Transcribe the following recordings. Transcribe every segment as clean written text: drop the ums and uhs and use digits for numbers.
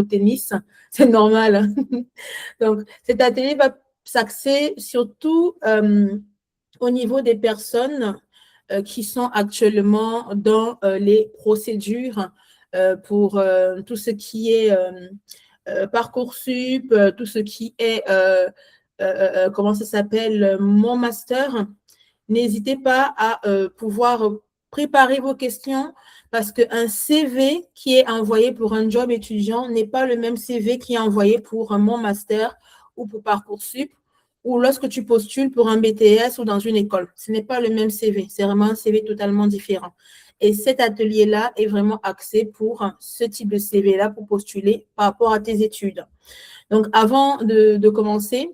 au tennis, c'est normal. Hein. Donc, cet atelier va s'axer surtout au niveau des personnes qui sont actuellement dans les procédures pour tout ce qui est Parcoursup, tout ce qui est, comment ça s'appelle, mon master. N'hésitez pas à pouvoir préparer vos questions parce qu'un CV qui est envoyé pour un job étudiant n'est pas le même CV qui est envoyé pour mon master ou pour Parcoursup ou lorsque tu postules pour un BTS ou dans une école. Ce n'est pas le même CV, c'est vraiment un CV totalement différent. Et cet atelier-là est vraiment axé pour ce type de CV-là pour postuler par rapport à tes études. Donc, avant de commencer,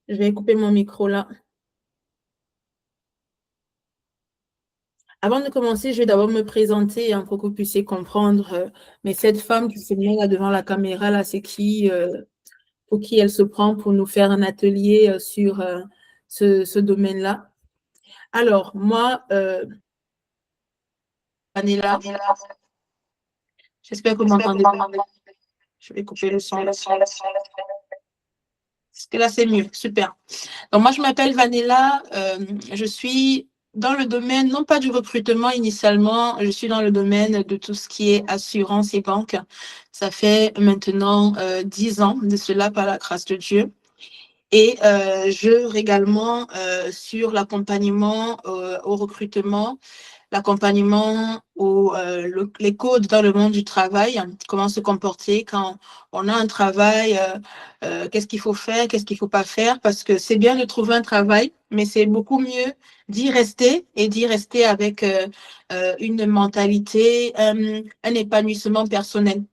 je vais couper mon micro là. Avant de commencer, je vais d'abord me présenter pour que vous puissiez comprendre. Mais cette femme qui se met là devant la caméra, là, c'est qui, pour qui elle se prend pour nous faire un atelier sur ce domaine-là. Alors, moi, Vanilla, j'espère que vous m'entendez bien. Je vais couper le son. Est-ce que là, c'est mieux? Super. Donc, moi, je m'appelle Vanilla. Je suis dans le domaine, non pas du recrutement initialement, je suis dans le domaine de tout ce qui est assurance et banque. Ça fait maintenant 10 ans de cela, par la grâce de Dieu. Et j'œuvre également sur l'accompagnement au recrutement, l'accompagnement les codes dans le monde du travail, comment se comporter quand on a un travail, qu'est-ce qu'il faut faire, qu'est-ce qu'il ne faut pas faire, parce que c'est bien de trouver un travail, mais c'est beaucoup mieux d'y rester et d'y rester avec une mentalité, un épanouissement personnel.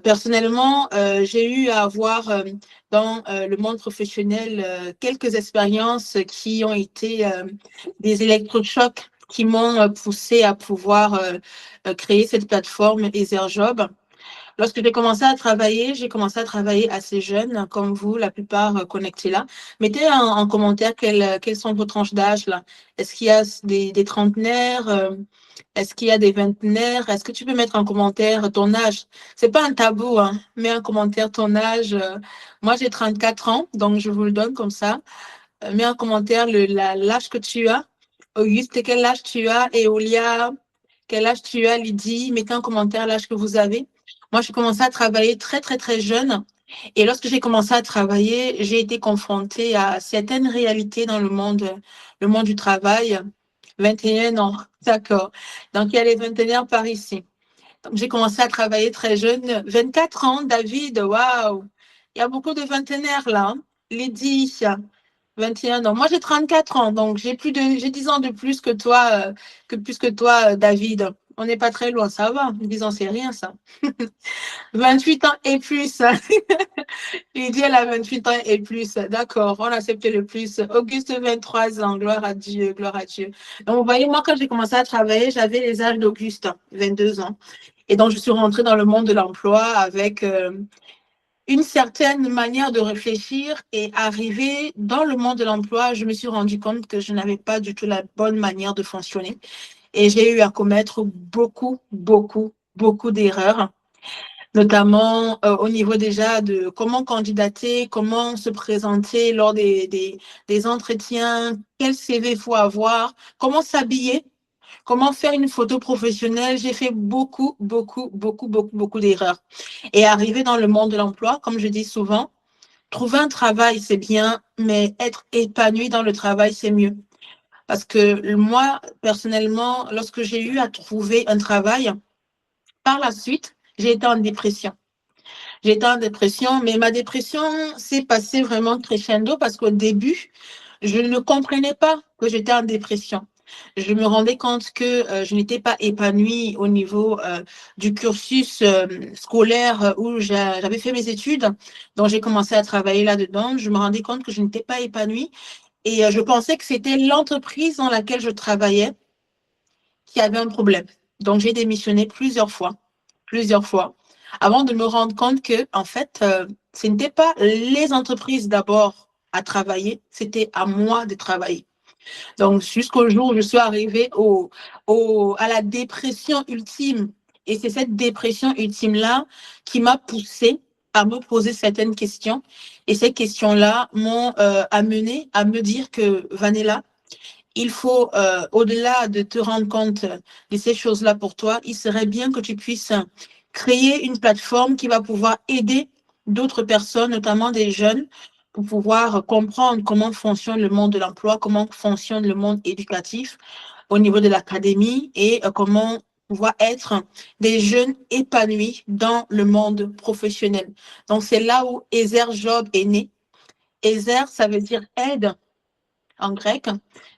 Personnellement, j'ai eu à avoir dans le monde professionnel quelques expériences qui ont été des électrochocs qui m'ont poussé à pouvoir créer cette plateforme EtherJob. Lorsque j'ai commencé à travailler assez jeune, comme vous, la plupart connectés là. Mettez en commentaire quelles sont vos tranches d'âge là. Est-ce qu'il y a des trentenaires? Est-ce qu'il y a des vingtenaires? Est-ce que tu peux mettre en commentaire ton âge? C'est pas un tabou, hein. Mets en commentaire ton âge. Moi, j'ai 34 ans, donc je vous le donne comme ça. Mets en commentaire l'âge que tu as. Auguste, quel âge tu as? Eolia, quel âge tu as? Lydie, mettez en commentaire l'âge que vous avez. Moi, j'ai commencé à travailler très, très, très jeune. Et lorsque j'ai commencé à travailler, j'ai été confrontée à certaines réalités dans le monde du travail. 21 ans, d'accord. Donc, il y a les vingtenaires par ici. Donc, j'ai commencé à travailler très jeune. 24 ans, David, waouh! Il y a beaucoup de vingtenaires là. Hein. Lydie, 21 ans. Moi, j'ai 34 ans, donc j'ai 10 ans de plus que toi, David. On n'est pas très loin, ça va. 10 ans, c'est rien, ça. 28 ans et plus. Lydie, elle a 28 ans et plus. D'accord, on accepte le plus. Auguste, 23 ans. Gloire à Dieu, gloire à Dieu. Donc, vous voyez, moi, quand j'ai commencé à travailler, j'avais les âges d'Auguste, 22 ans. Et donc, je suis rentrée dans le monde de l'emploi avec une certaine manière de réfléchir et arrivée dans le monde de l'emploi, je me suis rendu compte que je n'avais pas du tout la bonne manière de fonctionner. Et j'ai eu à commettre beaucoup, beaucoup, beaucoup d'erreurs, notamment au niveau déjà de comment candidater, comment se présenter lors des entretiens, quel CV il faut avoir, comment s'habiller. Comment faire une photo professionnelle? J'ai fait beaucoup, beaucoup, beaucoup, beaucoup, beaucoup d'erreurs. Et arriver dans le monde de l'emploi, comme je dis souvent, trouver un travail, c'est bien, mais être épanoui dans le travail, c'est mieux. Parce que moi, personnellement, lorsque j'ai eu à trouver un travail, par la suite, j'ai été en dépression. J'étais en dépression, mais ma dépression s'est passée vraiment crescendo parce qu'au début, je ne comprenais pas que j'étais en dépression. Je me rendais compte que je n'étais pas épanouie au niveau du cursus scolaire où j'avais fait mes études. Donc, j'ai commencé à travailler là-dedans. Je me rendais compte que je n'étais pas épanouie et je pensais que c'était l'entreprise dans laquelle je travaillais qui avait un problème. Donc, j'ai démissionné plusieurs fois, avant de me rendre compte que, en fait, ce n'était pas les entreprises d'abord à travailler, c'était à moi de travailler. Donc, jusqu'au jour où je suis arrivée à la dépression ultime. Et c'est cette dépression ultime-là qui m'a poussée à me poser certaines questions. Et ces questions-là m'ont amené à me dire que, Vanilla, il faut, au-delà de te rendre compte de ces choses-là pour toi, il serait bien que tu puisses créer une plateforme qui va pouvoir aider d'autres personnes, notamment des jeunes, pour pouvoir comprendre comment fonctionne le monde de l'emploi, comment fonctionne le monde éducatif au niveau de l'académie et comment pouvoir être des jeunes épanouis dans le monde professionnel. Donc, c'est là où Ezer Job est né. Ezer, ça veut dire aide en grec.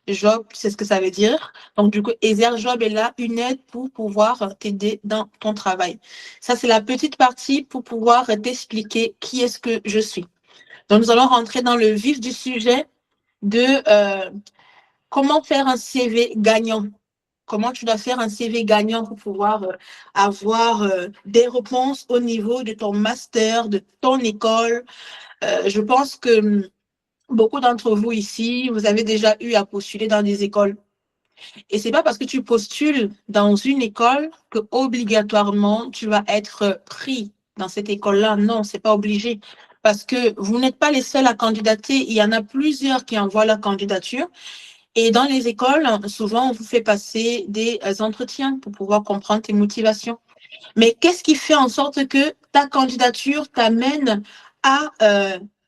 Job, c'est ce que ça veut dire. Donc, du coup, Ezer Job est là, une aide pour pouvoir t'aider dans ton travail. Ça, c'est la petite partie pour pouvoir t'expliquer qui est-ce que je suis. Donc, nous allons rentrer dans le vif du sujet de comment faire un CV gagnant. Comment tu dois faire un CV gagnant pour pouvoir avoir des réponses au niveau de ton master, de ton école. Je pense que beaucoup d'entre vous ici, vous avez déjà eu à postuler dans des écoles. Et c'est pas parce que tu postules dans une école que obligatoirement tu vas être pris dans cette école-là. Non, c'est pas obligé. Parce que vous n'êtes pas les seuls à candidater. Il y en a plusieurs qui envoient la candidature. Et dans les écoles, souvent, on vous fait passer des entretiens pour pouvoir comprendre tes motivations. Mais qu'est-ce qui fait en sorte que ta candidature t'amène à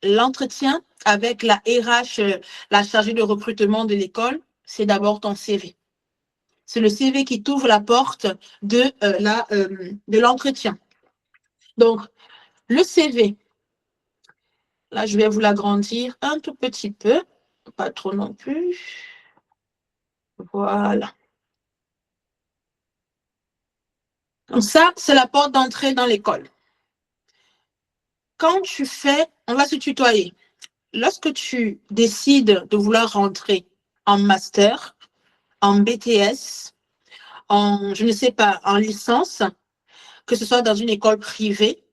l'entretien avec la RH, la chargée de recrutement de l'école? C'est d'abord ton CV. C'est le CV qui t'ouvre la porte de l'entretien. Donc, le CV, là, je vais vous l'agrandir un tout petit peu, pas trop non plus. Voilà. Donc ça, c'est la porte d'entrée dans l'école. Quand tu fais, on va se tutoyer. Lorsque tu décides de vouloir rentrer en master, en BTS, je ne sais pas, en licence, que ce soit dans une école privée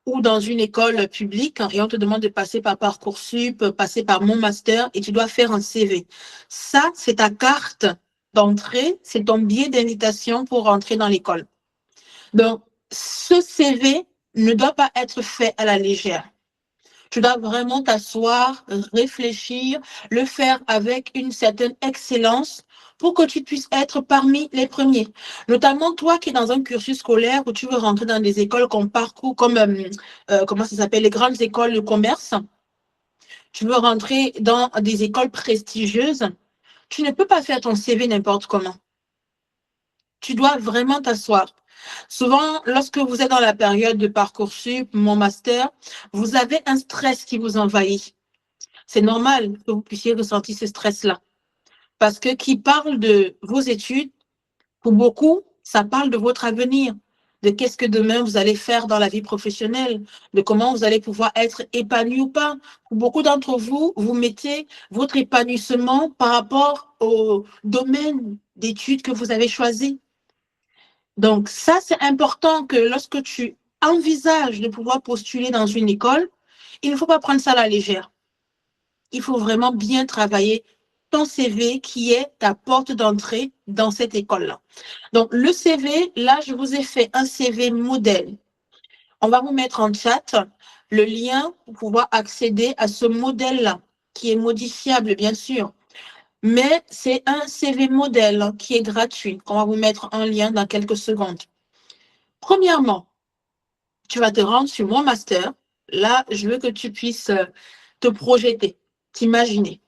ou dans une école publique, et on te demande de passer par Parcoursup, passer par Mon Master, et tu dois faire un CV. Ça, c'est ta carte d'entrée, c'est ton billet d'invitation pour rentrer dans l'école. Donc, ce CV ne doit pas être fait à la légère. Tu dois vraiment t'asseoir, réfléchir, le faire avec une certaine excellence pour que tu puisses être parmi les premiers. Notamment toi qui es dans un cursus scolaire où tu veux rentrer dans des écoles comme parcours, comme, comment ça s'appelle, les grandes écoles de commerce. Tu veux rentrer dans des écoles prestigieuses. Tu ne peux pas faire ton CV n'importe comment. Tu dois vraiment t'asseoir. Souvent, lorsque vous êtes dans la période de Parcoursup, Mon Master, vous avez un stress qui vous envahit. C'est normal que vous puissiez ressentir ce stress-là. Parce que qui parle de vos études, pour beaucoup, ça parle de votre avenir, de qu'est-ce que demain vous allez faire dans la vie professionnelle, de comment vous allez pouvoir être épanoui ou pas. Pour beaucoup d'entre vous, vous mettez votre épanouissement par rapport au domaine d'études que vous avez choisi. Donc, ça, c'est important que lorsque tu envisages de pouvoir postuler dans une école, il ne faut pas prendre ça à la légère. Il faut vraiment bien travailler ton CV qui est ta porte d'entrée dans cette école-là. Donc, le CV, là, je vous ai fait un CV modèle. On va vous mettre en chat le lien pour pouvoir accéder à ce modèle-là, qui est modifiable, bien sûr. Mais c'est un CV modèle qui est gratuit. On va vous mettre un lien dans quelques secondes. Premièrement, tu vas te rendre sur Mon Master. Là, je veux que tu puisses te projeter, t'imaginer.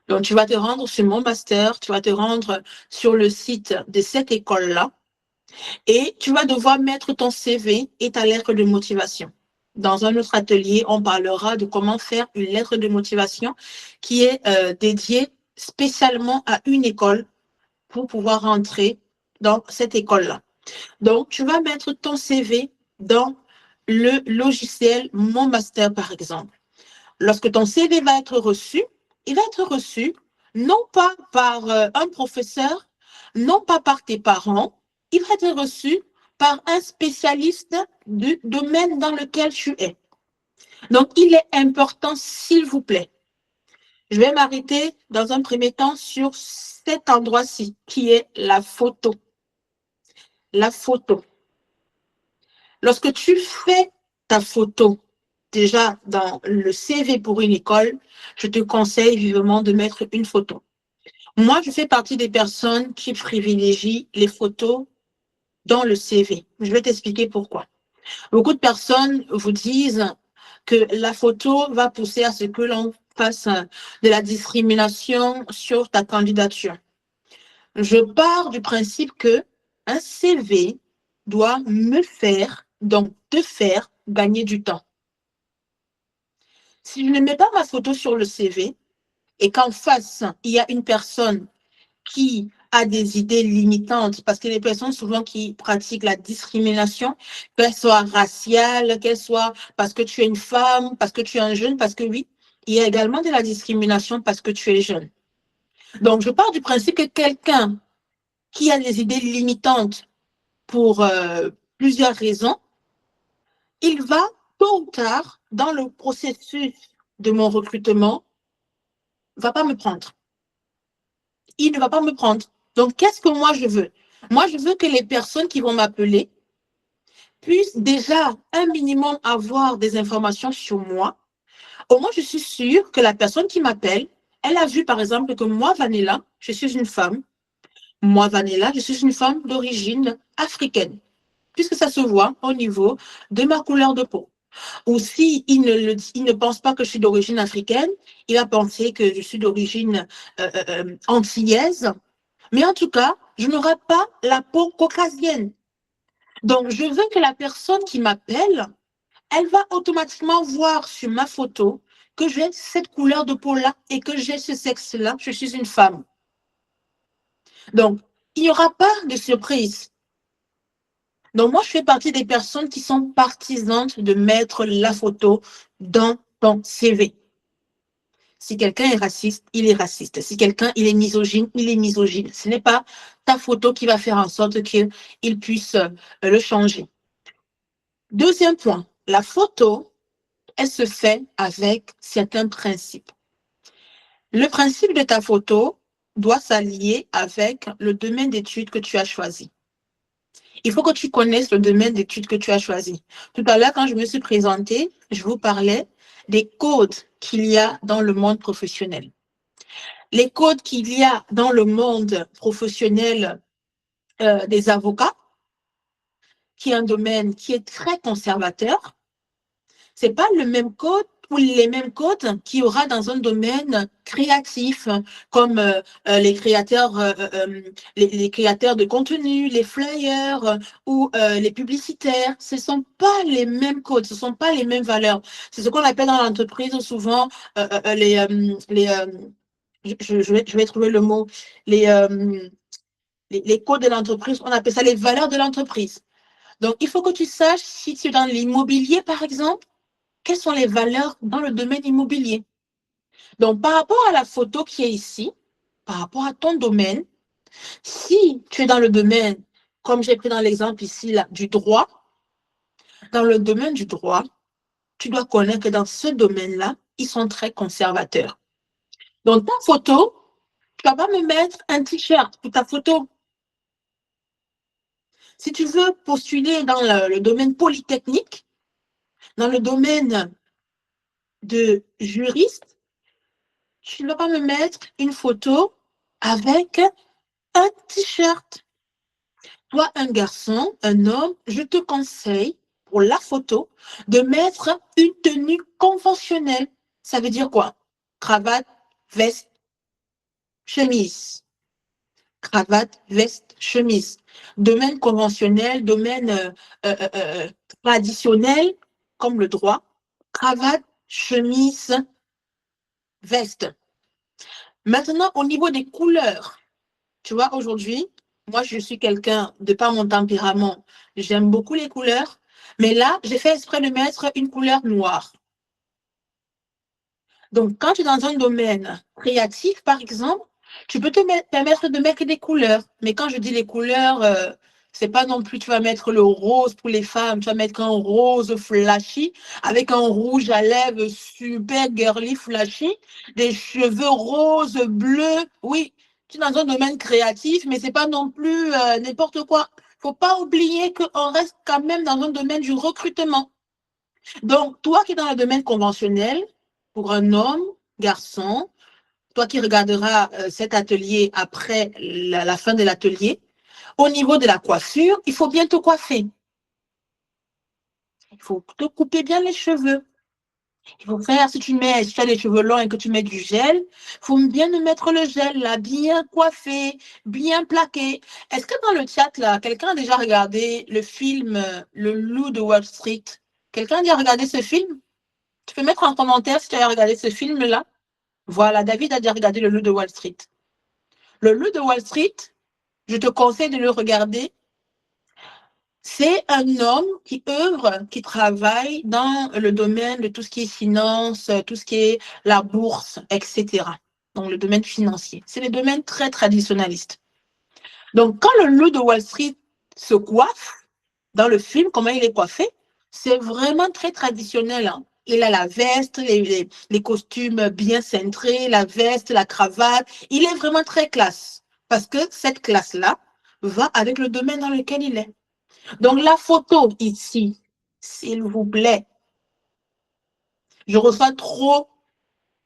Donc, tu vas te rendre sur Mon Master, tu vas te rendre sur le site de cette école-là et tu vas devoir mettre ton CV et ta lettre de motivation. Dans un autre atelier, on parlera de comment faire une lettre de motivation qui est dédiée spécialement à une école pour pouvoir rentrer dans cette école-là. Donc, tu vas mettre ton CV dans le logiciel Mon Master, par exemple. Lorsque ton CV va être reçu, il va être reçu non pas par un professeur, non pas par tes parents, il va être reçu par un spécialiste du domaine dans lequel tu es. Donc, il est important, s'il vous plaît, Je vais m'arrêter dans un premier temps sur cet endroit-ci, qui est la photo. La photo. Lorsque tu fais ta photo, déjà dans le CV pour une école, je te conseille vivement de mettre une photo. Moi, je fais partie des personnes qui privilégient les photos dans le CV. Je vais t'expliquer pourquoi. Beaucoup de personnes vous disent que la photo va pousser à ce que l'on fasse de la discrimination sur ta candidature. Je pars du principe que un CV doit donc te faire gagner du temps. Si je ne mets pas ma photo sur le CV et qu'en face, il y a une personne qui a des idées limitantes, parce que les personnes souvent qui pratiquent la discrimination, qu'elle soit raciale, qu'elle soit parce que tu es une femme, parce que tu es un jeune, parce que oui, il y a également de la discrimination parce que tu es jeune. Donc, je pars du principe que quelqu'un qui a des idées limitantes pour plusieurs raisons, il va, tôt ou tard, dans le processus de mon recrutement, ne va pas me prendre. Il ne va pas me prendre. Donc, qu'est-ce que moi je veux? Moi, je veux que les personnes qui vont m'appeler puissent déjà un minimum avoir des informations sur moi. Au moins, je suis sûre que la personne qui m'appelle, elle a vu par exemple que moi, Vanilla, je suis une femme. Moi, Vanilla, je suis une femme d'origine africaine, puisque ça se voit au niveau de ma couleur de peau. Ou si il ne pense pas que je suis d'origine africaine, il va penser que je suis d'origine antillaise. Mais en tout cas, je n'aurai pas la peau caucasienne. Donc, je veux que la personne qui m'appelle, elle va automatiquement voir sur ma photo que j'ai cette couleur de peau-là et que j'ai ce sexe-là, je suis une femme. Donc, il n'y aura pas de surprise. Donc, moi, je fais partie des personnes qui sont partisanes de mettre la photo dans ton CV. Si quelqu'un est raciste, il est raciste. Si quelqu'un il est misogyne, il est misogyne. Ce n'est pas ta photo qui va faire en sorte qu'il puisse le changer. Deuxième point, la photo, elle se fait avec certains principes. Le principe de ta photo doit s'allier avec le domaine d'études que tu as choisi. Il faut que tu connaisses le domaine d'études que tu as choisi. Tout à l'heure, quand je me suis présentée, je vous parlais des codes qu'il y a dans le monde professionnel. Les codes qu'il y a dans le monde professionnel des avocats, qui est un domaine qui est très conservateur, ce n'est pas le même code ou les mêmes codes qu'il y aura dans un domaine créatif, comme les créateurs de contenu, les flyers ou les publicitaires. Ce ne sont pas les mêmes codes, ce ne sont pas les mêmes valeurs. C'est ce qu'on appelle dans l'entreprise souvent je vais trouver le mot, les, les codes de l'entreprise, on appelle ça les valeurs de l'entreprise. Donc, il faut que tu saches, si tu es dans l'immobilier, par exemple, quelles sont les valeurs dans le domaine immobilier. Donc, par rapport à la photo qui est ici, par rapport à ton domaine, si tu es dans le domaine, comme j'ai pris dans l'exemple ici, là, du droit, dans le domaine du droit, tu dois connaître que dans ce domaine-là, ils sont très conservateurs. Donc, ta photo, tu ne vas pas me mettre un t-shirt pour ta photo. Si tu veux postuler dans le domaine polytechnique, dans le domaine de juriste, tu ne vas pas me mettre une photo avec un t-shirt. Toi, un garçon, un homme, je te conseille pour la photo de mettre une tenue conventionnelle. Ça veut dire quoi? Cravate, veste, chemise. Cravate, veste, chemise. Domaine conventionnel, domaine traditionnel, comme le droit. Cravate, chemise, veste. Maintenant, au niveau des couleurs, tu vois, aujourd'hui, moi, je suis quelqu'un, de par mon tempérament, j'aime beaucoup les couleurs, mais là, j'ai fait exprès de mettre une couleur noire. Donc, quand tu es dans un domaine créatif, par exemple, tu peux te permettre de mettre des couleurs. Mais quand je dis les couleurs, C'est pas non plus, tu vas mettre le rose pour les femmes, tu vas mettre un rose flashy avec un rouge à lèvres super girly flashy, des cheveux roses, bleus. Oui, tu es dans un domaine créatif, mais c'est pas non plus n'importe quoi. Faut pas oublier qu'on reste quand même dans un domaine du recrutement. Donc, toi qui es dans le domaine conventionnel, pour un homme, garçon, toi qui regarderas cet atelier après la fin de l'atelier, au niveau de la coiffure, il faut bien te coiffer. Il faut te couper bien les cheveux. Il faut faire, si tu as les cheveux longs et que tu mets du gel, il faut bien mettre le gel, là, bien coiffé, bien plaqué. Est-ce que dans le chat, là, quelqu'un a déjà regardé le film Le Loup de Wall Street? Quelqu'un a déjà regardé ce film? Tu peux mettre en commentaire si tu as regardé ce film-là. Voilà, David a déjà regardé Le Loup de Wall Street. Le Loup de Wall Street, je te conseille de le regarder. C'est un homme qui œuvre, qui travaille dans le domaine de tout ce qui est finance, tout ce qui est la bourse, etc. Donc, le domaine financier. C'est le domaine très traditionnaliste. Donc, quand le loup de Wall Street se coiffe, dans le film, comment il est coiffé, c'est vraiment très traditionnel. Hein. Il a la veste, les costumes bien cintrés, la veste, la cravate. Il est vraiment très classe. Parce que cette classe-là va avec le domaine dans lequel il est. Donc, la photo ici, s'il vous plaît, je reçois trop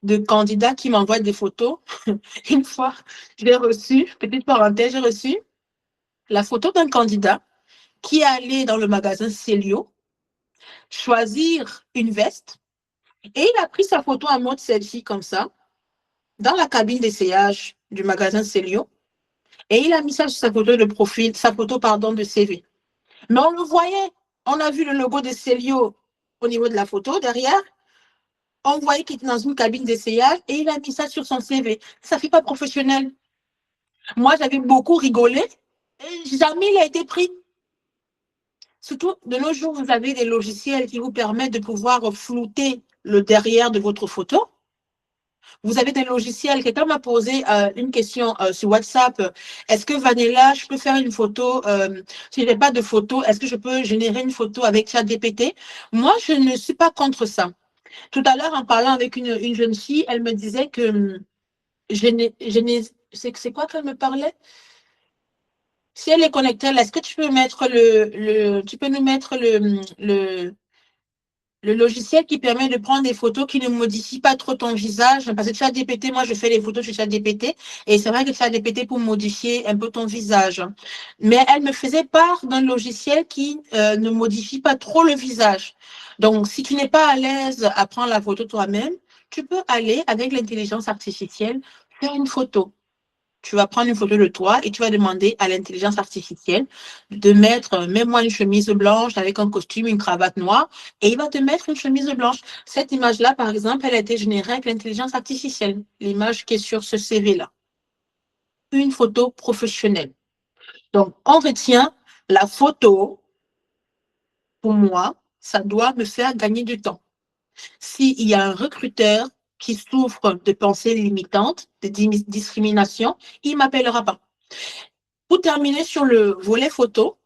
de candidats qui m'envoient des photos. Une fois, j'ai reçu, petite parenthèse, j'ai reçu la photo d'un candidat qui est allé dans le magasin Célio choisir une veste et il a pris sa photo en mode selfie comme ça dans la cabine d'essayage du magasin Célio et il a mis ça sur sa photo de profil, sa photo, pardon, de CV. Mais on le voyait, on a vu le logo de Célio au niveau de la photo derrière. On voyait qu'il était dans une cabine d'essayage et il a mis ça sur son CV. Ça ne fait pas professionnel. Moi, j'avais beaucoup rigolé et jamais il a été pris. Surtout, de nos jours, vous avez des logiciels qui vous permettent de pouvoir flouter le derrière de votre photo. Vous avez des logiciels. Quelqu'un m'a posé une question sur WhatsApp. Est-ce que Vanilla, je peux faire une photo si je n'ai pas de photo, est-ce que je peux générer une photo avec ChatGPT? Moi, je ne suis pas contre ça. Tout à l'heure, en parlant avec une jeune fille, elle me disait que c'est quoi qu'elle me parlait? Si elle est connectée, est-ce que tu peux mettre tu peux nous mettre le logiciel qui permet de prendre des photos qui ne modifient pas trop ton visage? Parce que ChatGPT, moi, je fais les photos sur ChatGPT et c'est vrai que ChatGPT pour modifier un peu ton visage. Mais elle me faisait part d'un logiciel qui ne modifie pas trop le visage. Donc, si tu n'es pas à l'aise à prendre la photo toi-même, tu peux aller avec l'intelligence artificielle faire une photo. Tu vas prendre une photo de toi et tu vas demander à l'intelligence artificielle de mettre, mets-moi une chemise blanche avec un costume, une cravate noire, et il va te mettre une chemise blanche. Cette image-là, par exemple, elle a été générée avec l'intelligence artificielle, l'image qui est sur ce CV-là. Une photo professionnelle. Donc, on retient la photo, pour moi, ça doit me faire gagner du temps. S'il y a un recruteur qui souffre de pensées limitantes, de discrimination, il ne m'appellera pas. Pour terminer sur le volet photo,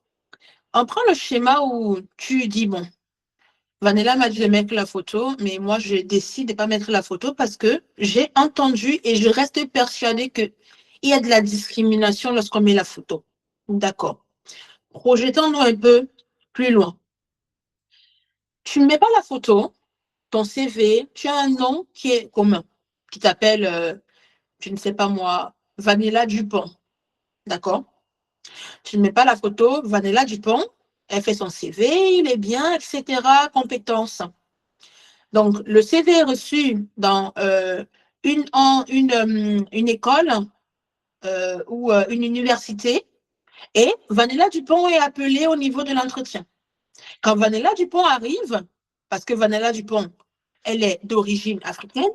on prend le schéma où tu dis, bon, Vanella m'a dit de mettre la photo, mais moi, je décide de ne pas mettre la photo parce que j'ai entendu et je reste persuadée qu'il y a de la discrimination lorsqu'on met la photo. D'accord. Projetons-nous un peu plus loin. Tu ne mets pas la photo, ton CV, tu as un nom qui est commun, qui t'appelle, je ne sais pas moi, Vanilla Dupont. D'accord? Tu ne mets pas la photo, Vanilla Dupont, elle fait son CV, il est bien, etc., compétences. Donc, le CV est reçu dans une école ou une université et Vanilla Dupont est appelée au niveau de l'entretien. Quand Vanilla Dupont arrive, parce que Vanilla Dupont, elle est d'origine africaine,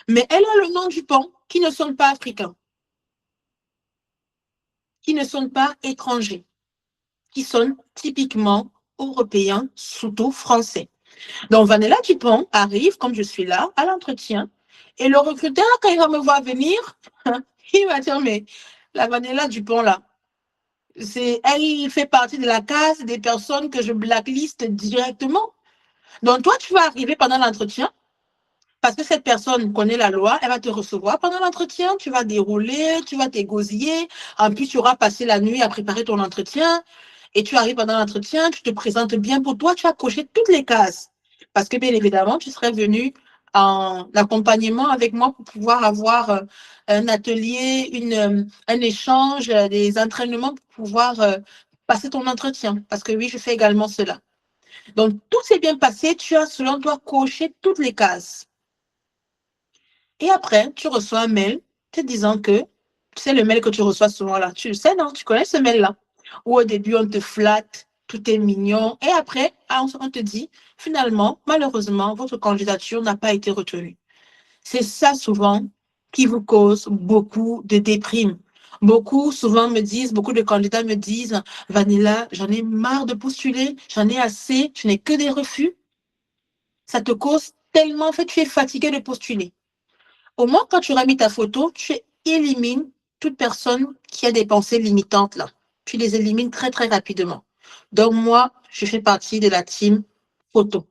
mais elle a le nom Dupont qui ne sonne pas africain, qui ne sonne pas étranger, qui sonne typiquement européen, surtout français. Donc, Vanilla Dupont arrive, comme je suis là, à l'entretien. Et le recruteur, quand il va me voir venir, il va dire, mais la Vanilla Dupont, là, Elle fait partie de la case des personnes que je blacklist directement. Donc, toi, tu vas arriver pendant l'entretien, parce que cette personne connaît la loi, elle va te recevoir pendant l'entretien, tu vas dérouler, tu vas t'égosiller. En plus, tu auras passé la nuit à préparer ton entretien et tu arrives pendant l'entretien, tu te présentes bien pour toi, tu as coché toutes les cases. Parce que bien évidemment, tu serais venu en accompagnement avec moi pour pouvoir avoir un atelier, un échange, des entraînements pour pouvoir passer ton entretien. Parce que oui, je fais également cela. Donc, tout s'est bien passé, tu as selon toi coché toutes les cases. Et après, tu reçois un mail te disant que, tu sais, le mail que tu reçois souvent là, tu le sais, non? Tu connais ce mail-là? Où au début, on te flatte, tout est mignon. Et après, on te dit, finalement, malheureusement, votre candidature n'a pas été retenue. C'est ça souvent qui vous cause beaucoup de déprime. Souvent me disent, beaucoup de candidats me disent, Vanilla, j'en ai marre de postuler, j'en ai assez, je n'ai que des refus. Ça te cause tellement, en fait, tu es fatigué de postuler. Au moins, quand tu auras mis ta photo, tu élimines toute personne qui a des pensées limitantes là. Tu les élimines très, très rapidement. Donc, moi, je fais partie de la team photo.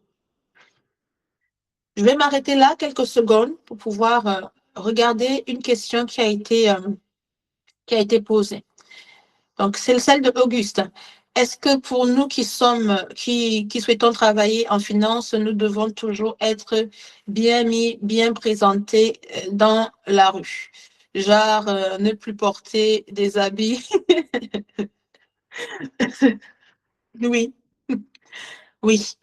Je vais m'arrêter là quelques secondes pour pouvoir regarder une question qui a été posée. Donc, c'est celle de Auguste. Est-ce que pour nous qui souhaitons travailler en finance, nous devons toujours être bien mis, bien présentés dans la rue? Genre, ne plus porter des habits. Oui, oui,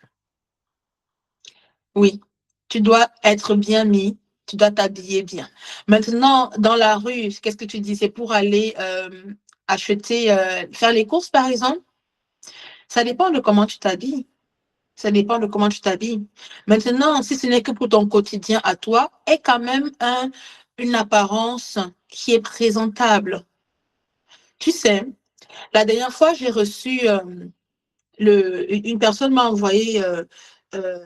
oui. Tu dois être bien mis, tu dois t'habiller bien. Maintenant, dans la rue, qu'est-ce que tu dis? C'est pour aller acheter, faire les courses, par exemple? Ça dépend de comment tu t'habilles. Ça dépend de comment tu t'habilles. Maintenant, si ce n'est que pour ton quotidien à toi, est quand même une apparence qui est présentable. Tu sais, la dernière fois, j'ai reçu, une personne m'a envoyé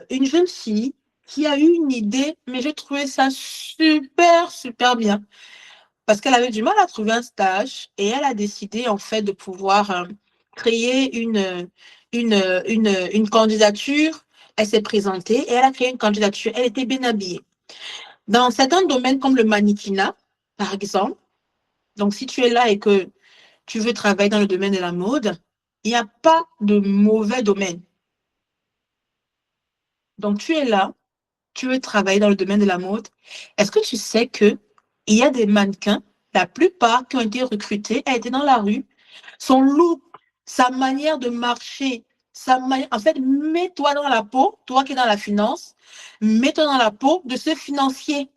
une jeune fille qui a eu une idée, mais j'ai trouvé ça super, super bien. Parce qu'elle avait du mal à trouver un stage et elle a décidé en fait de pouvoir créer une candidature. Elle s'est présentée et elle a créé une candidature. Elle était bien habillée. Dans certains domaines comme le mannequinat, par exemple, donc si tu es là et que tu veux travailler dans le domaine de la mode, il n'y a pas de mauvais domaine. Donc tu es là, tu veux travailler dans le domaine de la mode. Est-ce que tu sais qu'il y a des mannequins, la plupart qui ont été recrutés, a été dans la rue, son look, sa manière de marcher, en fait, mets-toi dans la peau, toi qui es dans la finance, mets-toi dans la peau de ce financier.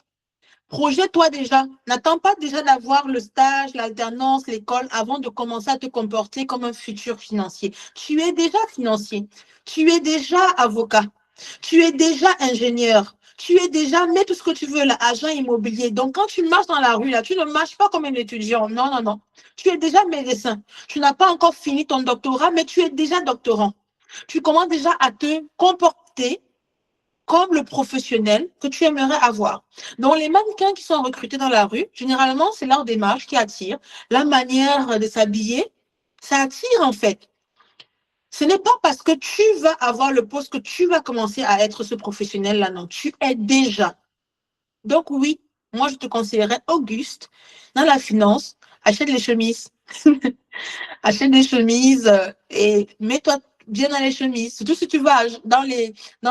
Projette-toi déjà. N'attends pas déjà d'avoir le stage, l'alternance, l'école avant de commencer à te comporter comme un futur financier. Tu es déjà financier. Tu es déjà avocat. Tu es déjà ingénieur. Tu es déjà, mets tout ce que tu veux là, agent immobilier. Donc, quand tu marches dans la rue, là, tu ne marches pas comme un étudiant. Non, non, non. Tu es déjà médecin. Tu n'as pas encore fini ton doctorat, mais tu es déjà doctorant. Tu commences déjà à te comporter comme le professionnel que tu aimerais avoir. Donc, les mannequins qui sont recrutés dans la rue, généralement, c'est leur démarche qui attire. La manière de s'habiller, ça attire en fait. Ce n'est pas parce que tu vas avoir le poste que tu vas commencer à être ce professionnel-là, non. Tu es déjà. Donc, oui, moi, je te conseillerais, Auguste, dans la finance, achète les chemises. Achète des chemises et mets-toi bien dans les chemises. Surtout si tu vas dans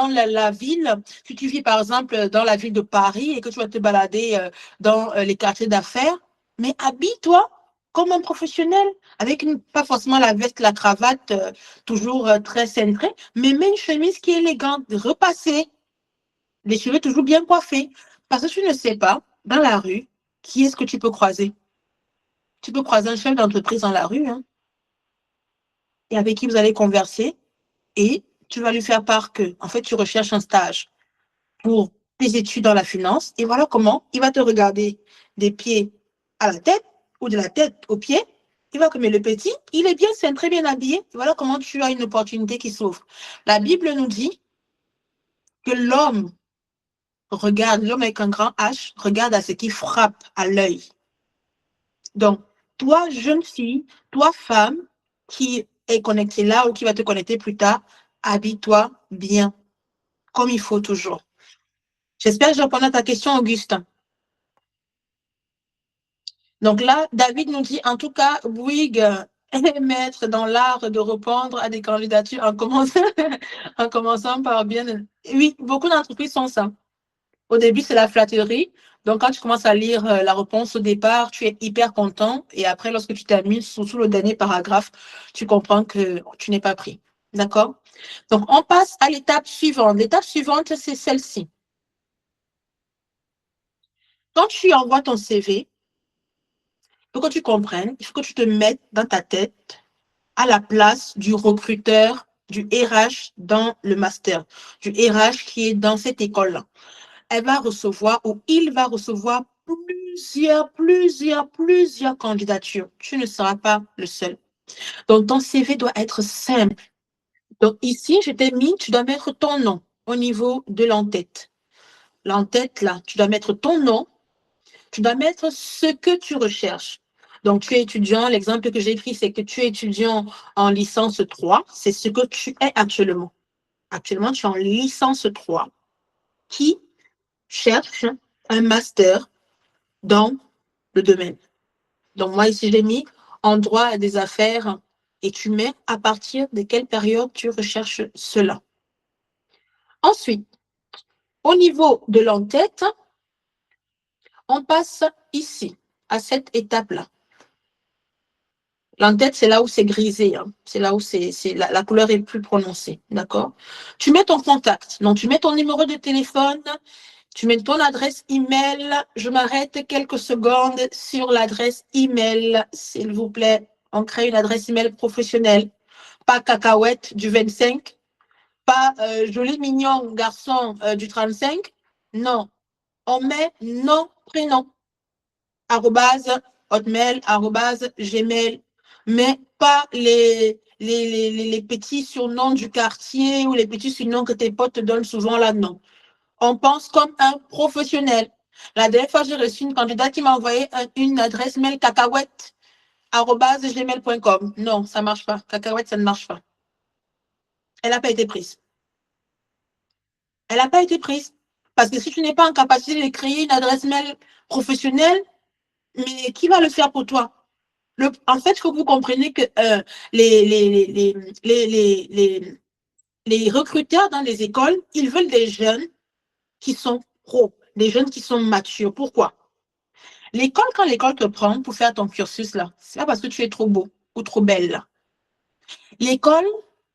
la ville, si tu vis par exemple dans la ville de Paris et que tu vas te balader dans les quartiers d'affaires, mais habille-toi comme un professionnel, avec pas forcément la veste, la cravate, toujours très centrée, mais mets une chemise qui est élégante, repassée, les cheveux toujours bien coiffés. Parce que tu ne sais pas, dans la rue, qui est-ce que tu peux croiser? Tu peux croiser un chef d'entreprise dans la rue, hein, et avec qui vous allez converser et tu vas lui faire part que, en fait, tu recherches un stage pour tes études dans la finance et voilà comment il va te regarder des pieds à la tête ou de la tête aux pieds. Il va comme le petit, il est bien, c'est très bien habillé. Voilà comment tu as une opportunité qui s'ouvre. La Bible nous dit que l'homme avec un grand H, regarde à ce qui frappe à l'œil. Donc, toi, jeune fille, toi, femme, qui est connecté là ou qui va te connecter plus tard, habille-toi bien, comme il faut toujours. J'espère que je réponds à ta question, Augustin. Donc là, David nous dit, en tout cas, Bouygues est maître dans l'art de répondre à des candidatures en commençant par bien. Oui, beaucoup d'entreprises sont ça. Au début, c'est la flatterie. Donc, quand tu commences à lire la réponse au départ, tu es hyper content. Et après, lorsque tu termines, surtout le dernier paragraphe, tu comprends que tu n'es pas pris. D'accord? Donc, on passe à l'étape suivante. L'étape suivante, c'est celle-ci. Quand tu envoies ton CV, il faut que tu comprennes, il faut que tu te mettes dans ta tête à la place du recruteur, du RH dans le master, du RH qui est dans cette école-là. Elle va recevoir ou il va recevoir plusieurs candidatures. Tu ne seras pas le seul. Donc, ton CV doit être simple. Donc, ici, je t'ai mis, tu dois mettre ton nom au niveau de l'entête. L'entête, là, tu dois mettre ton nom, tu dois mettre ce que tu recherches. Donc, tu es étudiant, l'exemple que j'ai pris, c'est que tu es étudiant en licence 3, c'est ce que tu es actuellement. Actuellement, tu es en licence 3 qui cherche un master dans le domaine. Donc, moi, ici, j'ai mis en droit des affaires et tu mets à partir de quelle période tu recherches cela. Ensuite, au niveau de l'entête, on passe ici, à cette étape-là. L'entête, c'est là où c'est grisé, hein. C'est là où la couleur est plus prononcée, d'accord? Tu mets ton contact, donc tu mets ton numéro de téléphone, tu mets ton adresse email. Je m'arrête quelques secondes sur l'adresse email, s'il vous plaît. On crée une adresse email professionnelle, pas cacahuète du 25, pas joli mignon garçon du 35. Non, on met nom, prénom, arrobase, hotmail, arrobase, gmail, mais pas les petits surnoms du quartier ou les petits surnoms que tes potes te donnent souvent là, non. On pense comme un professionnel. La dernière fois, j'ai reçu une candidate qui m'a envoyé une adresse mail cacahuète@gmail.com. Non, ça ne marche pas. Cacahuète, ça ne marche pas. Elle n'a pas été prise. Elle n'a pas été prise. Parce que si tu n'es pas en capacité de créer une adresse mail professionnelle, mais qui va le faire pour toi? En fait, il faut que vous compreniez que les, les, les, les, les, les, les recruteurs dans les écoles, ils veulent des jeunes qui sont pros, des jeunes qui sont matures. Pourquoi? L'école, quand l'école te prend pour faire ton cursus, là, c'est pas parce que tu es trop beau ou trop belle, là. L'école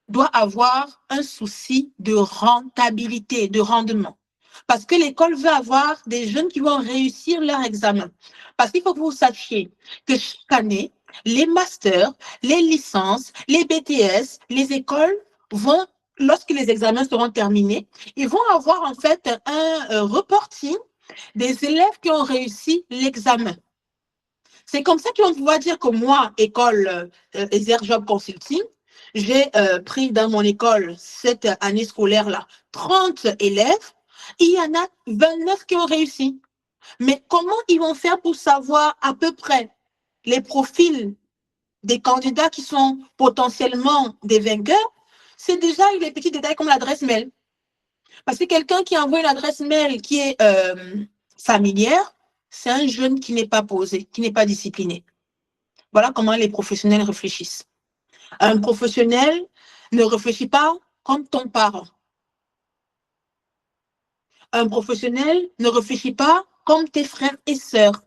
doit avoir un souci de rentabilité, de rendement. Parce que l'école veut avoir des jeunes qui vont réussir leur examen. Parce qu'il faut que vous sachiez que chaque année, les masters, les licences, les BTS, les écoles vont, lorsque les examens seront terminés, ils vont avoir en fait un reporting des élèves qui ont réussi l'examen. C'est comme ça qu'ils vont pouvoir dire que moi, école Job Consulting, j'ai pris dans mon école cette année scolaire-là 30 élèves, et il y en a 29 qui ont réussi. Mais comment ils vont faire pour savoir à peu près les profils des candidats qui sont potentiellement des vainqueurs? C'est déjà les petits détails comme l'adresse mail. Parce que quelqu'un qui envoie une adresse mail qui est familière, c'est un jeune qui n'est pas posé, qui n'est pas discipliné. Voilà comment les professionnels réfléchissent. Un professionnel ne réfléchit pas comme ton parent. Un professionnel ne réfléchit pas comme tes frères et sœurs.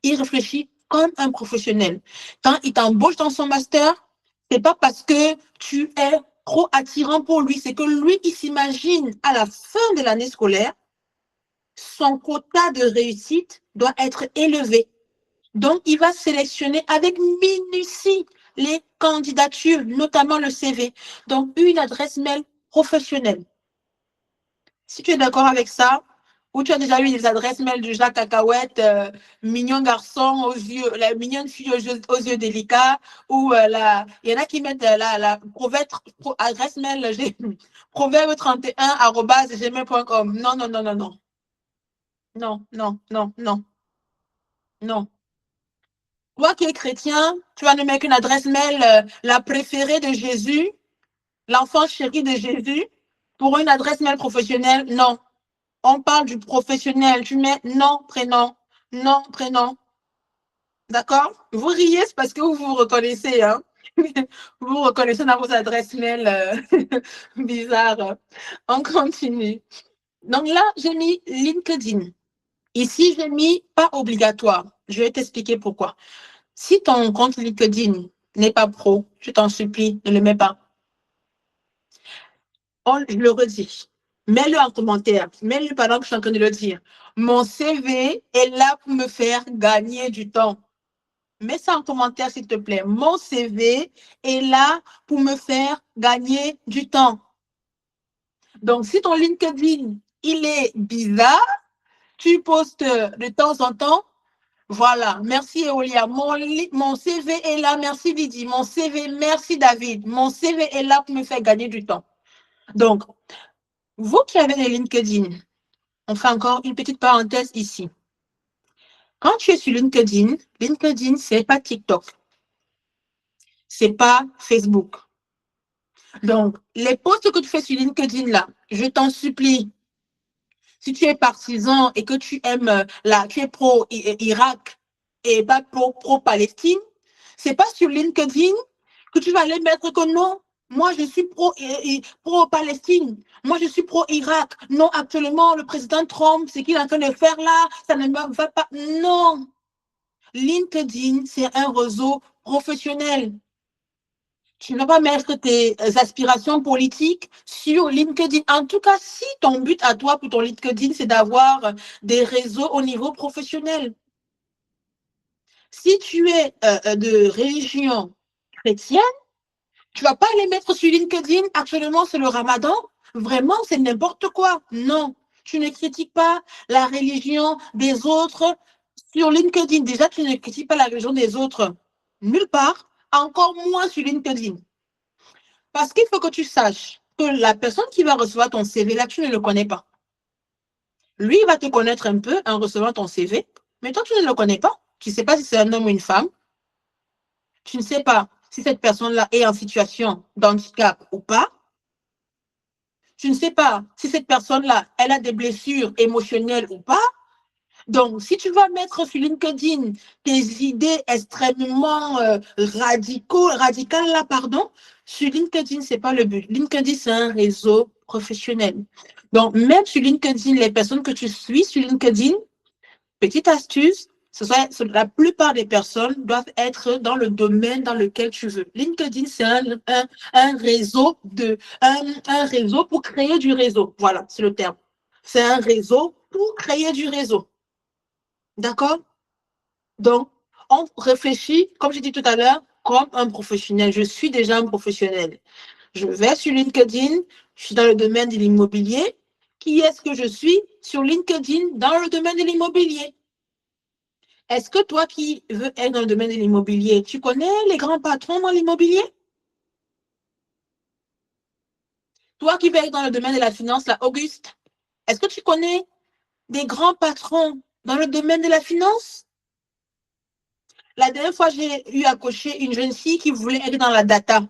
Il réfléchit comme un professionnel. Quand il t'embauche dans son master, c'est pas parce que tu es trop attirant pour lui, c'est que lui, il s'imagine à la fin de l'année scolaire, son quota de réussite doit être élevé. Donc, il va sélectionner avec minutie les candidatures, notamment le CV. Donc, une adresse mail professionnelle. Si tu es d'accord avec ça, ou tu as déjà eu des adresses mail du genre cacahuète, mignon garçon aux yeux, la mignonne fille aux yeux délicats, ou il y en a qui mettent la adresse mail proverbe31@gmail.com. Non, non, non, non, non. Non, non, non, non, non. Toi qui es chrétien, tu vas ne mettre qu'une adresse mail, la préférée de Jésus, l'enfant chéri de Jésus, pour une adresse mail professionnelle. Non. On parle du professionnel. Tu mets nom, prénom, nom, prénom. D'accord? Vous riez, c'est parce que vous vous reconnaissez. Hein? Vous vous reconnaissez dans vos adresses mail bizarres. On continue. Donc là, j'ai mis LinkedIn. Ici, j'ai mis pas obligatoire. Je vais t'expliquer pourquoi. Si ton compte LinkedIn n'est pas pro, je t'en supplie, ne le mets pas. Je le redis. Mets-le en commentaire. Mets-le pendant que je suis en train de le dire. Mon CV est là pour me faire gagner du temps. Mets ça en commentaire, s'il te plaît. Mon CV est là pour me faire gagner du temps. Donc, si ton LinkedIn, il est bizarre, tu postes de temps en temps, voilà. Merci, Eolia. Mon CV est là. Merci, Lydie. Mon CV, merci, David. Mon CV est là pour me faire gagner du temps. Donc, vous qui avez les LinkedIn, on fait encore une petite parenthèse ici. Quand tu es sur LinkedIn, LinkedIn, c'est pas TikTok. C'est pas Facebook. Donc, les posts que tu fais sur LinkedIn, là, je t'en supplie, si tu es partisan et que tu aimes, tu es pro-Irak et pas pro-Palestine, c'est pas sur LinkedIn que tu vas aller mettre que non, moi je suis pro-Palestine, moi je suis pro-Irak. Non, actuellement, le président Trump, ce qu'il est en train de faire là, ça ne me va pas. Non, LinkedIn, c'est un réseau professionnel. Tu ne vas pas mettre tes aspirations politiques sur LinkedIn. En tout cas, si ton but à toi pour ton LinkedIn, c'est d'avoir des réseaux au niveau professionnel. Si tu es de religion chrétienne, tu ne vas pas les mettre sur LinkedIn. Actuellement, c'est le Ramadan. Vraiment, c'est n'importe quoi. Non, tu ne critiques pas la religion des autres sur LinkedIn. Déjà, tu ne critiques pas la religion des autres nulle part, encore moins sur LinkedIn. Parce qu'il faut que tu saches que la personne qui va recevoir ton CV, là, tu ne le connais pas. Lui, il va te connaître un peu en recevant ton CV, mais toi, tu ne le connais pas. Tu ne sais pas si c'est un homme ou une femme. Tu ne sais pas si cette personne-là est en situation d'handicap ou pas. Tu ne sais pas si cette personne-là, elle a des blessures émotionnelles ou pas. Donc, si tu vas mettre sur LinkedIn tes idées extrêmement radicales, là, pardon, sur LinkedIn, ce n'est pas le but. LinkedIn, c'est un réseau professionnel. Donc, même sur LinkedIn, les personnes que tu suis sur LinkedIn, petite astuce, la plupart des personnes doivent être dans le domaine dans lequel tu veux. LinkedIn, c'est un réseau un réseau pour créer du réseau. Voilà, c'est le terme. C'est un réseau pour créer du réseau. D'accord? Donc, on réfléchit, comme j'ai dit tout à l'heure, comme un professionnel. Je suis déjà un professionnel. Je vais sur LinkedIn, je suis dans le domaine de l'immobilier. Qui est-ce que je suis sur LinkedIn dans le domaine de l'immobilier? Est-ce que toi qui veux être dans le domaine de l'immobilier, tu connais les grands patrons dans l'immobilier? Toi qui veux être dans le domaine de la finance, là, Auguste, est-ce que tu connais des grands patrons dans le domaine de la finance? La dernière fois, j'ai eu à cocher une jeune fille qui voulait être dans la data.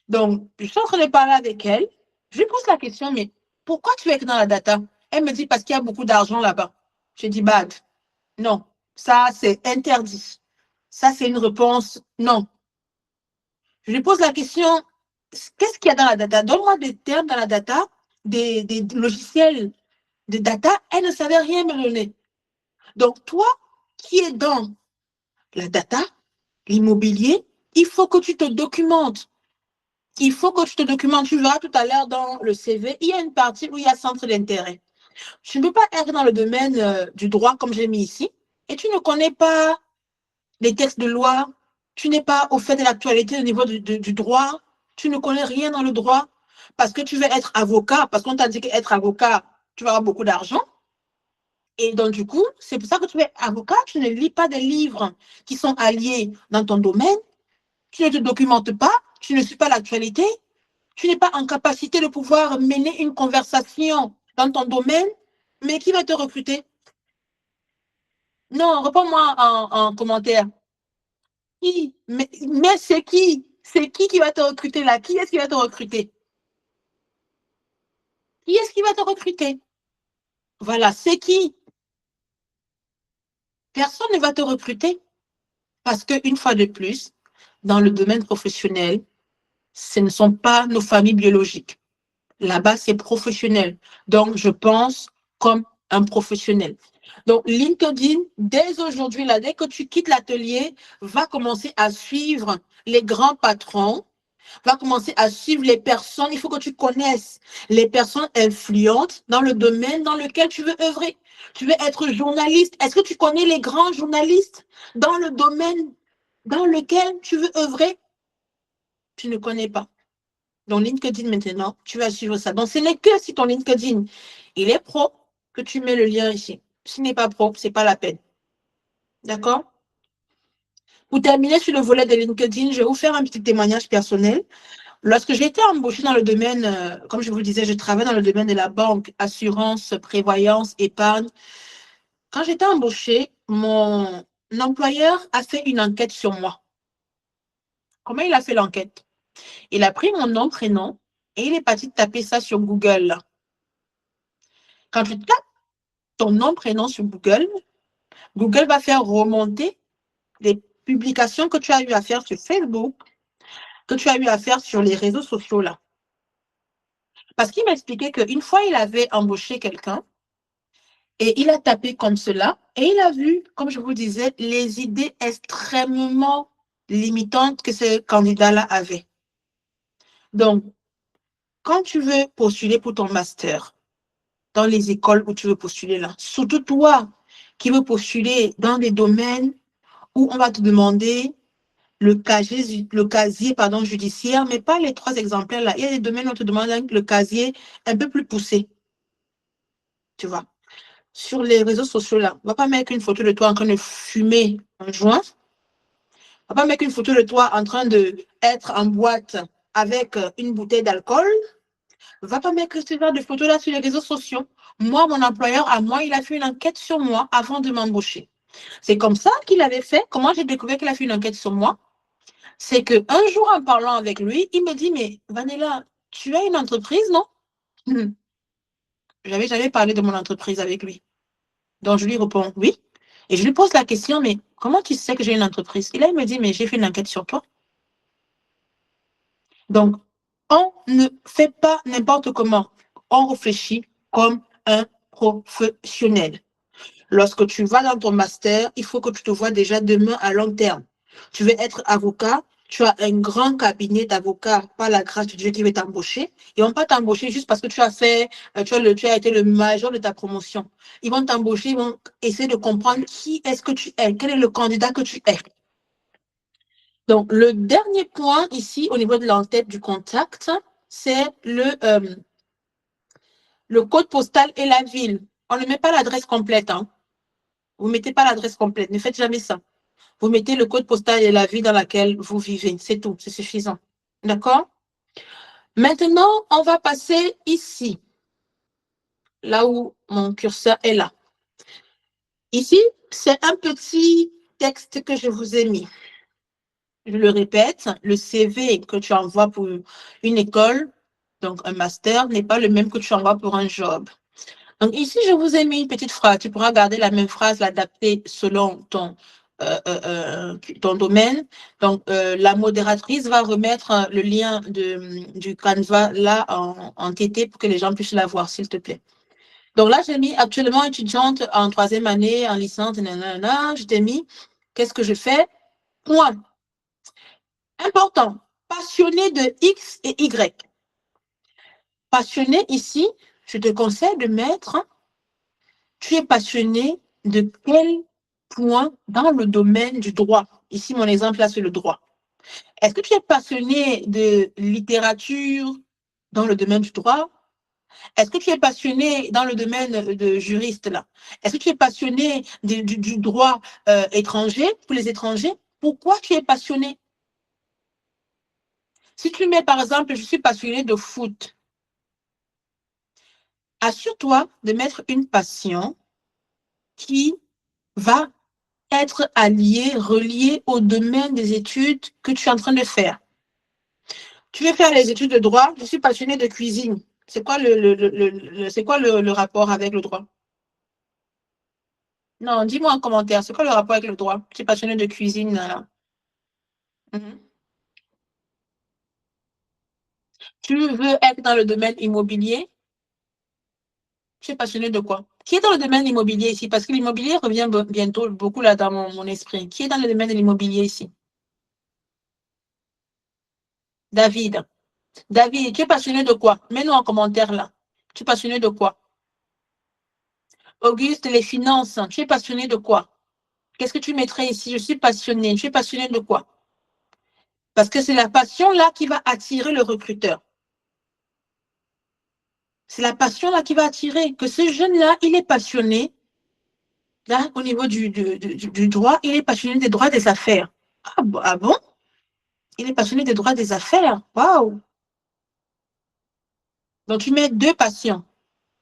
Donc, je suis en train de parler avec elle. Je lui pose la question, mais pourquoi tu es dans la data? Elle me dit, parce qu'il y a beaucoup d'argent là-bas. Je dis, bad. Non, ça, c'est interdit. Ça, c'est une réponse non. Je lui pose la question, qu'est-ce qu'il y a dans la data? Donne-moi des termes dans la data, des logiciels de data. Elle ne savait rien me donner. Donc, toi qui es dans la data, l'immobilier, il faut que tu te documentes. Il faut que tu te documentes. Tu verras tout à l'heure dans le CV, il y a une partie où il y a centre d'intérêt. Tu ne peux pas être dans le domaine du droit comme j'ai mis ici et tu ne connais pas les textes de loi, tu n'es pas au fait de l'actualité au niveau du droit, tu ne connais rien dans le droit parce que tu veux être avocat, parce qu'on t'a dit qu'être avocat, tu vas avoir beaucoup d'argent. Et donc, du coup, c'est pour ça que tu es avocat, tu ne lis pas des livres qui sont alliés dans ton domaine, tu ne te documentes pas, tu ne suis pas l'actualité, tu n'es pas en capacité de pouvoir mener une conversation dans ton domaine, mais qui va te recruter? Non, réponds-moi en commentaire. qui? Mais c'est qui? C'est qui va te recruter là? Qui est-ce qui va te recruter? Qui est-ce qui va te recruter? Voilà, c'est qui? Personne ne va te recruter parce qu'une fois de plus, dans le domaine professionnel, ce ne sont pas nos familles biologiques. Là-bas, c'est professionnel. Donc, je pense comme un professionnel. Donc, LinkedIn, dès aujourd'hui, là, dès que tu quittes l'atelier, va commencer à suivre les grands patrons, va commencer à suivre les personnes. Il faut que tu connaisses les personnes influentes dans le domaine dans lequel tu veux œuvrer. Tu veux être journaliste. Est-ce que tu connais les grands journalistes dans le domaine dans lequel tu veux œuvrer? Tu ne connais pas. Donc, LinkedIn maintenant, tu vas suivre ça. Donc, ce n'est que si ton LinkedIn, il est pro, que tu mets le lien ici. S'il n'est pas pro, ce n'est pas la peine. D'accord? Pour terminer sur le volet de LinkedIn, je vais vous faire un petit témoignage personnel. Lorsque j'ai été embauchée dans le domaine, comme je vous le disais, je travaille dans le domaine de la banque, assurance, prévoyance, épargne. Quand j'étais embauchée, mon employeur a fait une enquête sur moi. Comment il a fait l'enquête? Il a pris mon nom, prénom, et il est parti taper ça sur Google. Quand tu tapes ton nom, prénom sur Google, Google va faire remonter les publications que tu as eu à faire sur Facebook, que tu as eu à faire sur les réseaux sociaux là. Parce qu'il m'expliquait qu'une fois, il avait embauché quelqu'un et il a tapé comme cela et il a vu, comme je vous disais, les idées extrêmement limitantes que ce candidat-là avait. Donc, quand tu veux postuler pour ton master dans les écoles où tu veux postuler là, surtout toi qui veux postuler dans des domaines où on va te demander le casier judiciaire, mais pas les 3 exemplaires là. Il y a des domaines où on te demande le casier un peu plus poussé, tu vois. Sur les réseaux sociaux là, on ne va pas mettre une photo de toi en train de fumer un joint. On ne va pas mettre une photo de toi en train d'être en boîte avec une bouteille d'alcool. On ne va pas mettre ce genre de photos là sur les réseaux sociaux. Moi, mon employeur, à moi, il a fait une enquête sur moi avant de m'embaucher. C'est comme ça qu'il avait fait. Comment j'ai découvert qu'il a fait une enquête sur moi? C'est qu'un jour, en parlant avec lui, il me dit, mais Vanella, tu as une entreprise, non? Je n'avais jamais parlé de mon entreprise avec lui. Donc, je lui réponds, oui. Et je lui pose la question, mais comment tu sais que j'ai une entreprise? Et là, il me dit, mais j'ai fait une enquête sur toi. Donc, on ne fait pas n'importe comment. On réfléchit comme un professionnel. Lorsque tu vas dans ton master, il faut que tu te vois déjà demain à long terme. Tu veux être avocat, tu as un grand cabinet d'avocats par la grâce de Dieu qui veut t'embaucher. Ils ne vont pas t'embaucher juste parce que tu as fait, tu as été le major de ta promotion. Ils vont t'embaucher, ils vont essayer de comprendre qui est-ce que tu es, quel est le candidat que tu es. Donc, le dernier point ici, au niveau de l'entête du contact, c'est le code postal et la ville. On ne met pas l'adresse complète. Hein. Vous ne mettez pas l'adresse complète. Ne faites jamais ça. Vous mettez le code postal et la ville dans laquelle vous vivez. C'est tout. C'est suffisant. D'accord? Maintenant, on va passer ici, là où mon curseur est là. Ici, c'est un petit texte que je vous ai mis. Je le répète, le CV que tu envoies pour une école, donc un master, n'est pas le même que tu envoies pour un job. Donc ici, je vous ai mis une petite phrase. Tu pourras garder la même phrase, l'adapter selon ton domaine. Donc, la modératrice va remettre le lien du Canva là en TT pour que les gens puissent la voir, s'il te plaît. Donc là, j'ai mis actuellement étudiante en 3e année, en licence, nanana. Je t'ai mis, qu'est-ce que je fais? Point. Important. Passionné de X et Y. Passionné ici, je te conseille de mettre, tu es passionné de quel point dans le domaine du droit? Ici, mon exemple, là, c'est le droit. Est-ce que tu es passionné de littérature dans le domaine du droit? Est-ce que tu es passionné dans le domaine de juriste, là? Est-ce que tu es passionné du droit étranger, pour les étrangers? Pourquoi tu es passionné? Si tu mets, par exemple, je suis passionné de foot, assure-toi de mettre une passion qui va être allié, relié au domaine des études que tu es en train de faire. Tu veux faire les études de droit, je suis passionnée de cuisine. C'est quoi c'est quoi le rapport avec le droit? Non, dis-moi en commentaire, c'est quoi le rapport avec le droit? Tu es passionnée de cuisine. Mhm. Tu veux être dans le domaine immobilier? Tu es passionné de quoi? Qui est dans le domaine immobilier ici? Parce que l'immobilier revient bientôt beaucoup là dans mon esprit. Qui est dans le domaine de l'immobilier ici? David. David, tu es passionné de quoi? Mets-nous en commentaire là. Tu es passionné de quoi? Auguste, les finances, tu es passionné de quoi? Qu'est-ce que tu mettrais ici? Je suis passionné. Tu es passionné de quoi? Parce que c'est la passion là qui va attirer le recruteur. C'est la passion là qui va attirer. Que ce jeune-là, il est passionné. Là, au niveau du droit, il est passionné des droits des affaires. Ah bon? Il est passionné des droits des affaires. Waouh! Donc, tu mets deux passions.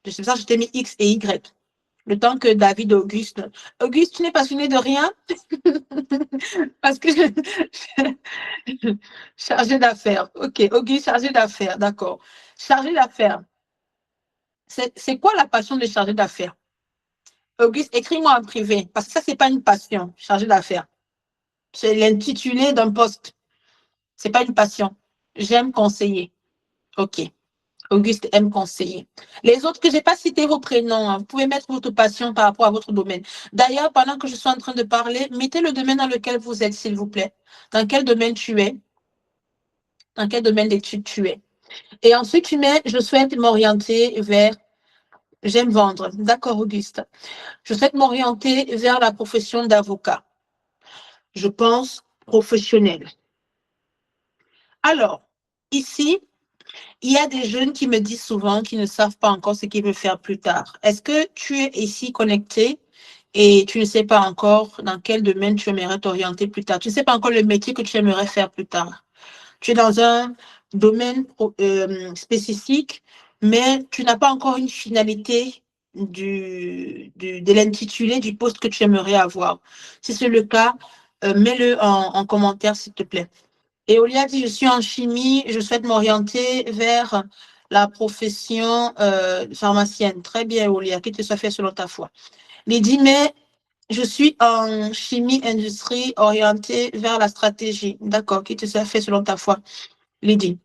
C'est pour ça que je t'ai mis X et Y. Le temps que David Auguste. Auguste, tu n'es passionné de rien? Parce que chargé d'affaires. OK. Auguste, chargé d'affaires. D'accord. Chargé d'affaires. C'est quoi la passion de chargé d'affaires? Auguste, écris-moi en privé. Parce que ça, c'est pas une passion, chargé d'affaires. C'est l'intitulé d'un poste. C'est pas une passion. J'aime conseiller. OK. Auguste aime conseiller. Les autres que je n'ai pas cité vos prénoms, hein, vous pouvez mettre votre passion par rapport à votre domaine. D'ailleurs, pendant que je suis en train de parler, mettez le domaine dans lequel vous êtes, s'il vous plaît. Dans quel domaine tu es? Dans quel domaine d'études tu es? Et ensuite, tu mets, je souhaite m'orienter vers, j'aime vendre. D'accord, Auguste. Je souhaite m'orienter vers la profession d'avocat. Je pense professionnel. Alors, ici, il y a des jeunes qui me disent souvent qu'ils ne savent pas encore ce qu'ils veulent faire plus tard. Est-ce que tu es ici connecté et tu ne sais pas encore dans quel domaine tu aimerais t'orienter plus tard? Tu ne sais pas encore le métier que tu aimerais faire plus tard. Tu es dans un domaine spécifique, mais tu n'as pas encore une finalité de l'intitulé du poste que tu aimerais avoir. Si c'est le cas, mets-le en commentaire, s'il te plaît. Et Olia dit, je suis en chimie, je souhaite m'orienter vers la profession pharmacienne. Très bien, Olia, que tu sois fait selon ta foi. Lydie, mais je suis en chimie industrie orientée vers la stratégie. D'accord, qui te soit fait selon ta foi. Lydie.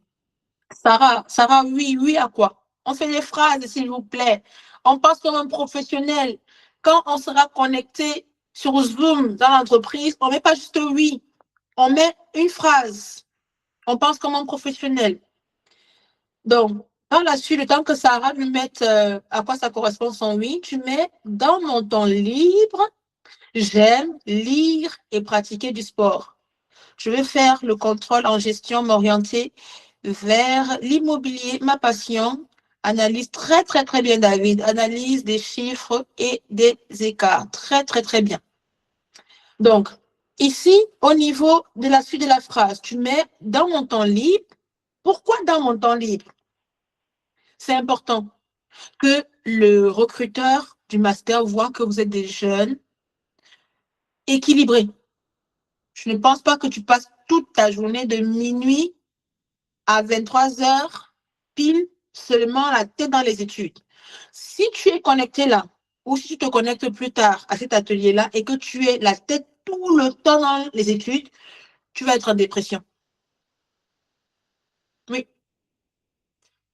Sarah, oui, oui à quoi? On fait des phrases, s'il vous plaît. On pense comme un professionnel. Quand on sera connecté sur Zoom dans l'entreprise, on ne met pas juste oui, on met une phrase. On pense comme un professionnel. Donc, par la suite, le temps que Sarah lui mette à quoi ça correspond son oui, tu mets dans mon temps libre, j'aime lire et pratiquer du sport. Je vais faire le contrôle en gestion, m'orienter vers l'immobilier, ma passion. Analyse très, très, très bien, David. Analyse des chiffres et des écarts. Très, très, très bien. Donc, ici, au niveau de la suite de la phrase, tu mets dans mon temps libre. Pourquoi dans mon temps libre? C'est important que le recruteur du master voit que vous êtes des jeunes équilibrés. Je ne pense pas que tu passes toute ta journée de minuit à 23 heures, pile, seulement la tête dans les études. Si tu es connecté là, ou si tu te connectes plus tard à cet atelier-là et que tu es la tête tout le temps dans les études, tu vas être en dépression. Oui,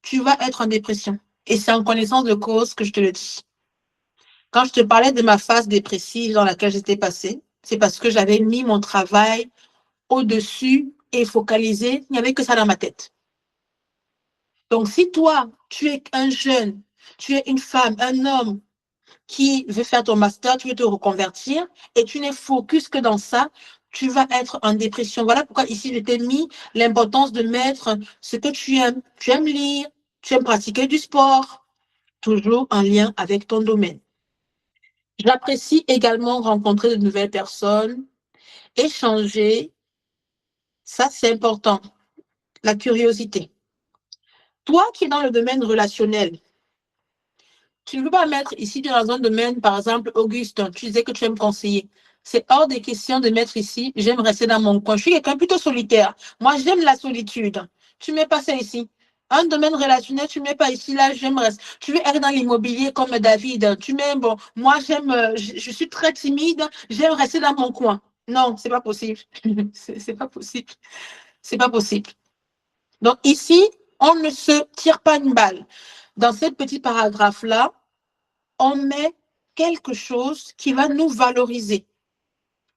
tu vas être en dépression. Et c'est en connaissance de cause que je te le dis. Quand je te parlais de ma phase dépressive dans laquelle j'étais passée, c'est parce que j'avais mis mon travail au-dessus et focalisé. Il n'y avait que ça dans ma tête. Donc, si toi, tu es un jeune, tu es une femme, un homme qui veut faire ton master, tu veux te reconvertir et tu n'es focus que dans ça, tu vas être en dépression. Voilà pourquoi ici, je t'ai mis l'importance de mettre ce que tu aimes. Tu aimes lire, tu aimes pratiquer du sport, toujours en lien avec ton domaine. J'apprécie également rencontrer de nouvelles personnes, échanger. Ça, c'est important. La curiosité. Toi qui es dans le domaine relationnel, tu ne peux pas mettre ici dans un domaine, par exemple, Auguste, tu disais que tu aimes conseiller. C'est hors des questions de mettre ici, j'aime rester dans mon coin. Je suis quelqu'un plutôt solitaire. Moi, j'aime la solitude. Tu mets pas ça ici. Un domaine relationnel, tu mets pas ici, là, j'aime rester. Tu veux être dans l'immobilier comme David. Tu mets, bon, moi, je suis très timide, j'aime rester dans mon coin. Non, c'est pas possible. C'est pas possible. C'est pas possible. Donc ici, on ne se tire pas une balle. Dans ce petit paragraphe-là, on met quelque chose qui va nous valoriser.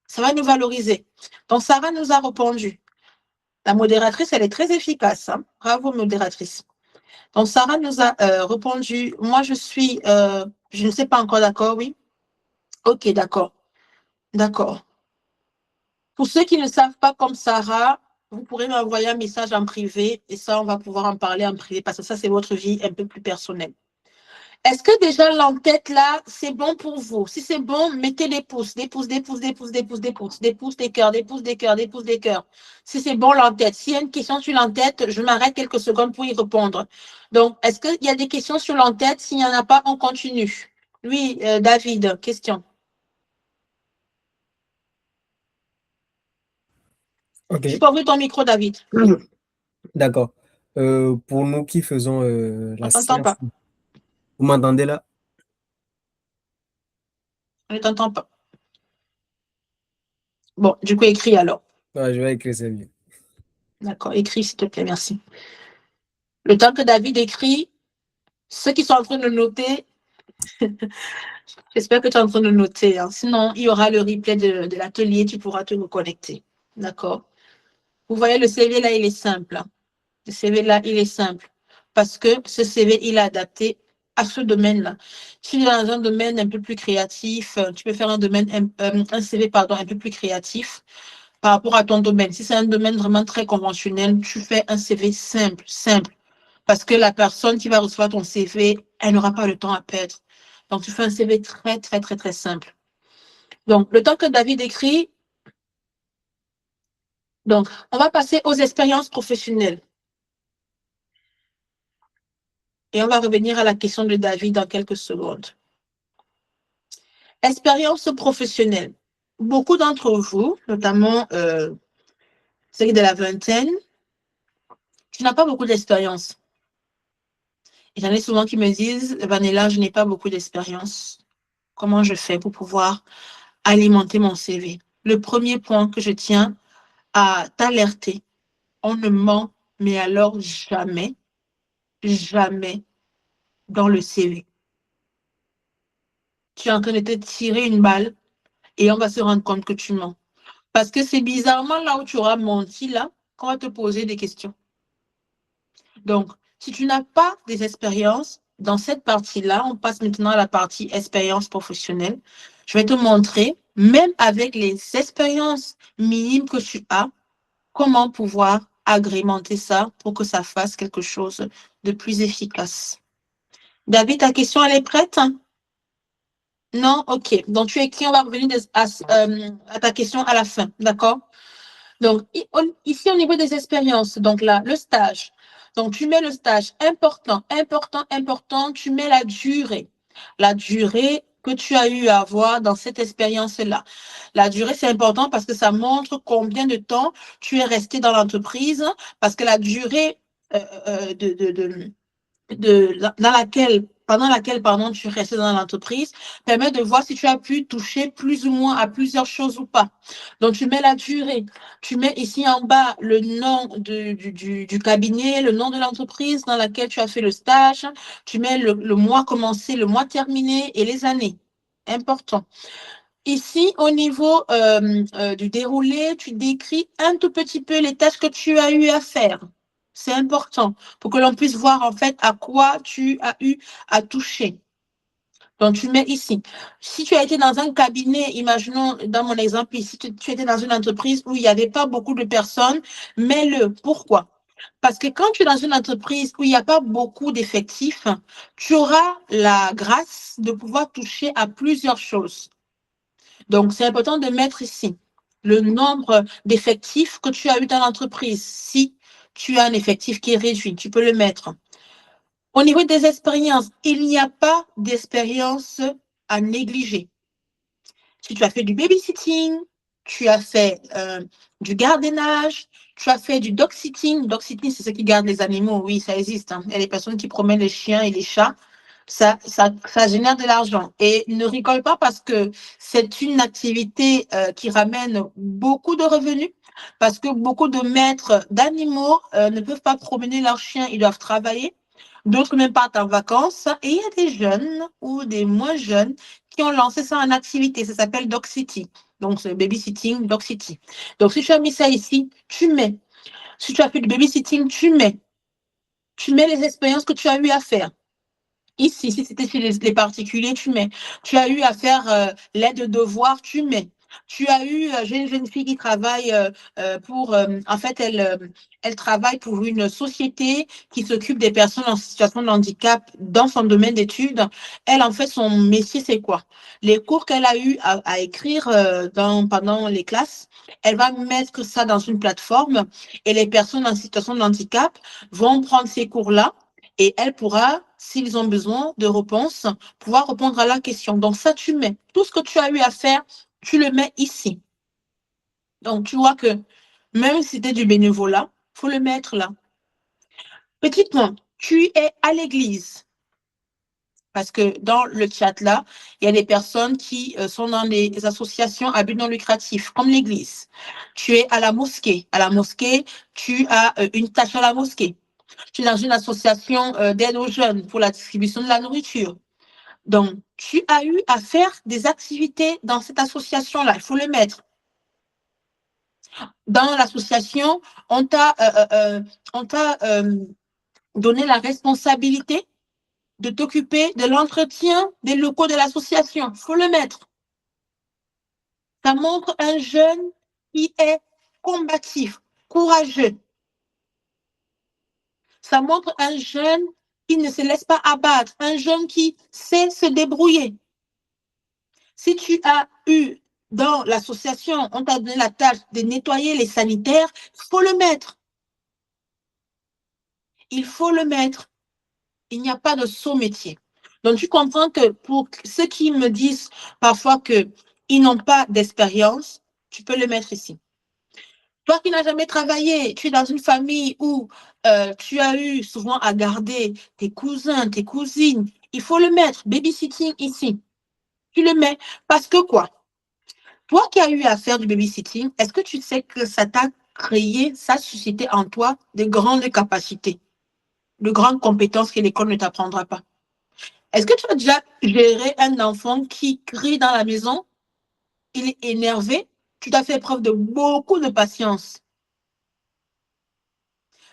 Ça va nous valoriser. Donc, Sarah nous a répondu. La modératrice, elle est très efficace. Hein? Bravo, modératrice. Donc, Sarah nous a répondu. Moi, je ne sais pas encore, d'accord, oui? Ok, d'accord. D'accord. Pour ceux qui ne savent pas comme Sarah, vous pourrez m'envoyer un message en privé et ça, on va pouvoir en parler en privé parce que ça, c'est votre vie un peu plus personnelle. Est-ce que déjà l'entête là, c'est bon pour vous? Si c'est bon, mettez des pouces, des pouces, des pouces, des pouces, des pouces, des pouces, des pouces, des cœurs, des pouces, des cœurs, des pouces, des cœurs. Si c'est bon l'entête. S'il y a une question sur l'entête, je m'arrête quelques secondes pour y répondre. Donc, est-ce qu'il y a des questions sur l'entête? S'il n'y en a pas, on continue. Oui, David, question. Tu Ok, peux ouvrir ton micro, David. d'accord. Pour nous qui faisons On la ne t'entend science, pas. vous m'entendez là? On ne t'entend pas. Bon, du coup, écris alors. Ouais, je vais écrire, c'est mieux. D'accord, écris s'il te plaît, merci. Le temps que David écrit, ceux qui sont en train de noter, j'espère que tu es en train de noter. Hein. Sinon, il y aura le replay de l'atelier, tu pourras te reconnecter. D'accord? Vous voyez, le CV là, il est simple. Hein. Le CV là, il est simple. Parce que ce CV, il est adapté à ce domaine-là. Si tu es dans un domaine un peu plus créatif, tu peux faire un CV pardon, un peu plus créatif par rapport à ton domaine. Si c'est un domaine vraiment très conventionnel, tu fais un CV simple, simple. Parce que la personne qui va recevoir ton CV, elle n'aura pas le temps à perdre. Donc, tu fais un CV très, très, très, très simple. Donc, le temps que David écrit, donc, on va passer aux expériences professionnelles. Et on va revenir à la question de David dans quelques secondes. Expérience professionnelle. Beaucoup d'entre vous, notamment ceux de la vingtaine, tu n'as pas beaucoup d'expérience. Et j'en ai souvent qui me disent, Vanilla, je n'ai pas beaucoup d'expérience. Comment je fais pour pouvoir alimenter mon CV? Le premier point que je tiens à t'alerter, on ne ment, mais alors jamais, jamais dans le CV. Tu es en train de te tirer une balle et on va se rendre compte que tu mens. Parce que c'est bizarrement là où tu auras menti, là, qu'on va te poser des questions. Donc, si tu n'as pas des expériences, dans cette partie-là, on passe maintenant à la partie expérience professionnelle. Je vais te montrer, même avec les expériences minimes que tu as, comment pouvoir agrémenter ça pour que ça fasse quelque chose de plus efficace. David, ta question, elle est prête? Non? Ok. Donc, tu écris, on va revenir à ta question à la fin. D'accord? Donc, ici, au niveau des expériences, donc là, le stage. Donc, tu mets le stage important, important, important. Tu mets la durée. La durée que tu as eu à avoir dans cette expérience-là. La durée, c'est important parce que ça montre combien de temps tu es resté dans l'entreprise, parce que la durée pendant laquelle pardon, tu restes dans l'entreprise, permet de voir si tu as pu toucher plus ou moins à plusieurs choses ou pas. Donc, tu mets la durée. Tu mets ici en bas le nom du cabinet, le nom de l'entreprise dans laquelle tu as fait le stage. Tu mets le mois commencé, le mois terminé et les années. Important. Ici, au niveau du déroulé, tu décris un tout petit peu les tâches que tu as eu à faire. C'est important pour que l'on puisse voir en fait à quoi tu as eu à toucher. Donc, tu mets ici. Si tu as été dans un cabinet, imaginons dans mon exemple ici, tu étais dans une entreprise où il n'y avait pas beaucoup de personnes, mets-le. Pourquoi? Parce que quand tu es dans une entreprise où il n'y a pas beaucoup d'effectifs, tu auras la grâce de pouvoir toucher à plusieurs choses. Donc, c'est important de mettre ici le nombre d'effectifs que tu as eu dans l'entreprise. Si tu as un effectif qui est réduit, tu peux le mettre. Au niveau des expériences, il n'y a pas d'expérience à négliger. Si tu as fait du babysitting, tu as fait du gardiennage, tu as fait du dog sitting. Dog sitting, c'est ceux qui gardent les animaux. Oui, ça existe. Hein. Il y a des personnes qui promènent les chiens et les chats. Ça génère de l'argent. Et ne rigole pas parce que c'est une activité qui ramène beaucoup de revenus. Parce que beaucoup de maîtres d'animaux ne peuvent pas promener leurs chiens, ils doivent travailler. D'autres même partent en vacances. Et il y a des jeunes ou des moins jeunes qui ont lancé ça en activité. Ça s'appelle Dog City. Donc, c'est babysitting, Dog City. Donc, si tu as mis ça ici, tu mets. Si tu as fait du babysitting, tu mets. Tu mets les expériences que tu as eu à faire. Ici, si c'était chez les particuliers, tu mets. Tu as eu à faire l'aide de devoir, tu mets. Tu as eu, j'ai une jeune fille qui travaille en fait, elle travaille pour une société qui s'occupe des personnes en situation de handicap dans son domaine d'études. Elle, en fait, son métier, c'est quoi? Les cours qu'elle a eu à écrire pendant les classes, elle va mettre ça dans une plateforme et les personnes en situation de handicap vont prendre ces cours-là et elle pourra, s'ils ont besoin de réponses, pouvoir répondre à la question. Donc ça, tu mets. Tout ce que tu as eu à faire, tu le mets ici. Donc tu vois que même si c'était du bénévolat, il faut le mettre là. Petit point, tu es à l'église. Parce que dans le chat là, il y a des personnes qui sont dans des associations à but non lucratif, comme l'église. Tu es à la mosquée. À la mosquée, tu as une tâche à la mosquée. Tu es dans une association d'aide aux jeunes pour la distribution de la nourriture. Donc, tu as eu à faire des activités dans cette association-là. Il faut le mettre. Dans l'association, on t'a donné la responsabilité de t'occuper de l'entretien des locaux de l'association. Il faut le mettre. Ça montre un jeune qui est combatif, courageux. Ça montre un jeune qui ne se laisse pas abattre, un jeune qui sait se débrouiller. Si tu as eu dans l'association, on t'a donné la tâche de nettoyer les sanitaires, il faut le mettre. Il faut le mettre. Il n'y a pas de saut métier. Donc, tu comprends que pour ceux qui me disent parfois qu'ils n'ont pas d'expérience, tu peux le mettre ici. Toi qui n'as jamais travaillé, tu es dans une famille où tu as eu souvent à garder tes cousins, tes cousines, il faut le mettre. Babysitting ici. Tu le mets. Parce que quoi? Toi qui as eu à faire du babysitting, est-ce que tu sais que ça t'a créé, ça a suscité en toi de grandes capacités, de grandes compétences que l'école ne t'apprendra pas? Est-ce que tu as déjà géré un enfant qui crie dans la maison, il est énervé, tu dois faire preuve de beaucoup de patience.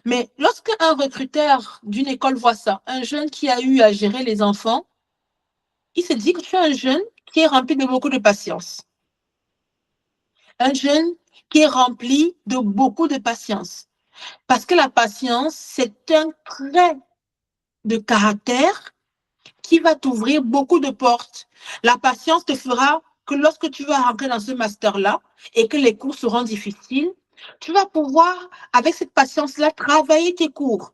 Mais lorsque un recruteur d'une école voit ça, un jeune qui a eu à gérer les enfants, il se dit que tu es un jeune qui est rempli de beaucoup de patience. Un jeune qui est rempli de beaucoup de patience. Parce que la patience, c'est un trait de caractère qui va t'ouvrir beaucoup de portes. La patience te fera que lorsque tu vas rentrer dans ce master-là et que les cours seront difficiles, tu vas pouvoir, avec cette patience-là, travailler tes cours.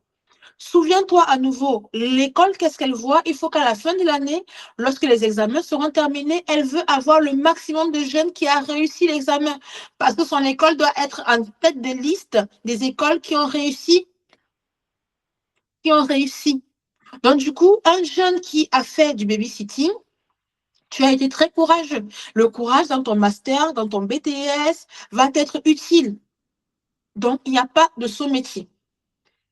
Souviens-toi à nouveau, l'école, qu'est-ce qu'elle voit? Il faut qu'à la fin de l'année, lorsque les examens seront terminés, elle veut avoir le maximum de jeunes qui a réussi l'examen. Parce que son école doit être en tête de liste des écoles qui ont réussi. Donc, du coup, un jeune qui a fait du babysitting, tu as été très courageux. Le courage dans ton master, dans ton BTS, va t'être utile. Donc, il n'y a pas de saut métier.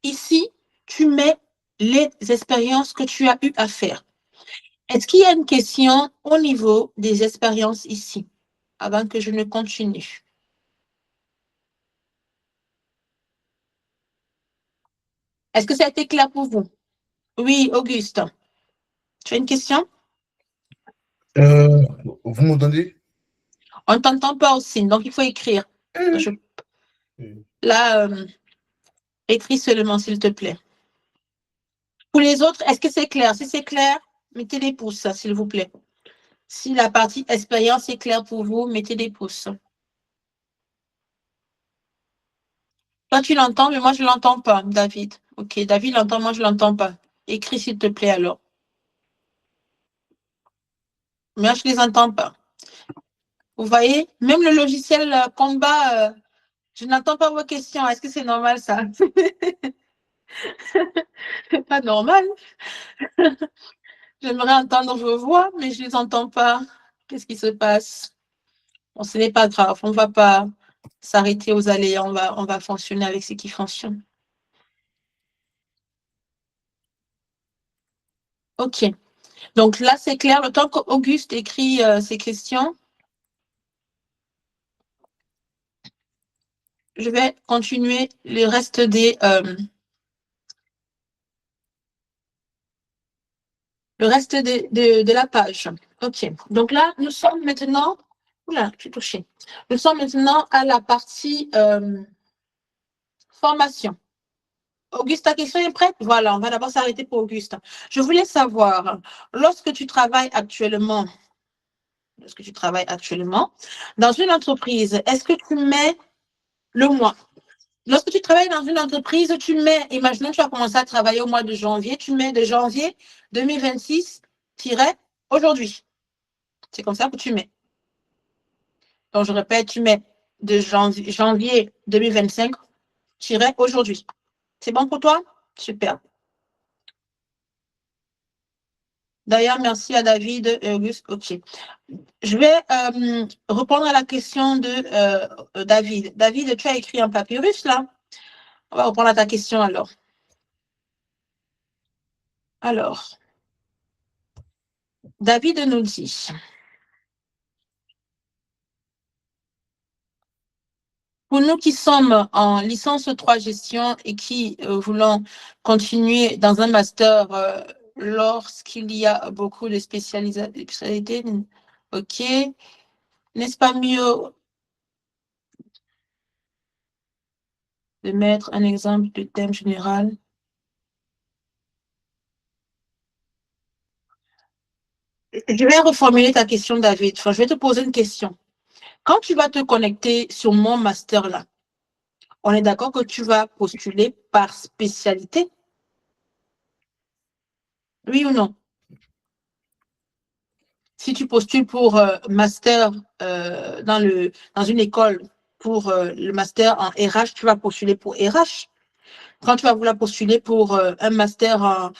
Ici, tu mets les expériences que tu as eu à faire. Est-ce qu'il y a une question au niveau des expériences ici, avant que je ne continue? Est-ce que ça a été clair pour vous? Oui, Auguste. Tu as une question? Euh, Vous m'entendez? On ne t'entend pas aussi, donc il faut écrire. Je... Là, écris seulement, s'il te plaît. Pour les autres, est-ce que c'est clair? Si c'est clair, mettez des pouces, s'il vous plaît. Si la partie expérience est claire pour vous, mettez des pouces. Toi, tu l'entends, mais moi, je ne l'entends pas, David. Ok, David l'entend, moi, je ne l'entends pas. Écris, s'il te plaît, alors. Moi, je ne les entends pas. Vous voyez, même le logiciel Combat, je n'entends pas vos questions. Est-ce que c'est normal ça? C'est pas normal. J'aimerais entendre vos voix, mais je ne les entends pas. Qu'est-ce qui se passe? Bon, ce n'est pas grave. On ne va pas s'arrêter aux aléas. On va fonctionner avec ce qui fonctionne. OK. Donc là, c'est clair. Le temps qu'Auguste écrit ses questions, je vais continuer le reste de la page. OK. Donc là, nous sommes maintenant... Oula, je suis touchée. Nous sommes maintenant à la partie formation. Auguste, ta question est prête? Voilà, on va d'abord s'arrêter pour Auguste. Je voulais savoir, lorsque tu travailles actuellement dans une entreprise, est-ce que tu mets le mois? Lorsque tu travailles dans une entreprise, tu mets, imaginons que tu as commencé à travailler au mois de janvier, tu mets de janvier 2026-aujourd'hui. C'est comme ça que tu mets. Donc, je répète, tu mets de janvier 2025-aujourd'hui. C'est bon pour toi? Super. D'ailleurs, merci à David et Auguste. OK. Je vais répondre à la question de David. David, tu as écrit un papyrus là? On va répondre à ta question alors. Alors, David nous dit, pour nous qui sommes en licence 3 gestion et qui voulons continuer dans un master lorsqu'il y a beaucoup de spécialités, OK, n'est-ce pas mieux de mettre un exemple de thème général? Je vais reformuler ta question, David. Enfin, je vais te poser une question. Quand tu vas te connecter sur mon master là, on est d'accord que tu vas postuler par spécialité? Oui ou non? Si tu postules pour master dans une école pour le master en RH, tu vas postuler pour RH. Quand tu vas vouloir postuler pour un master en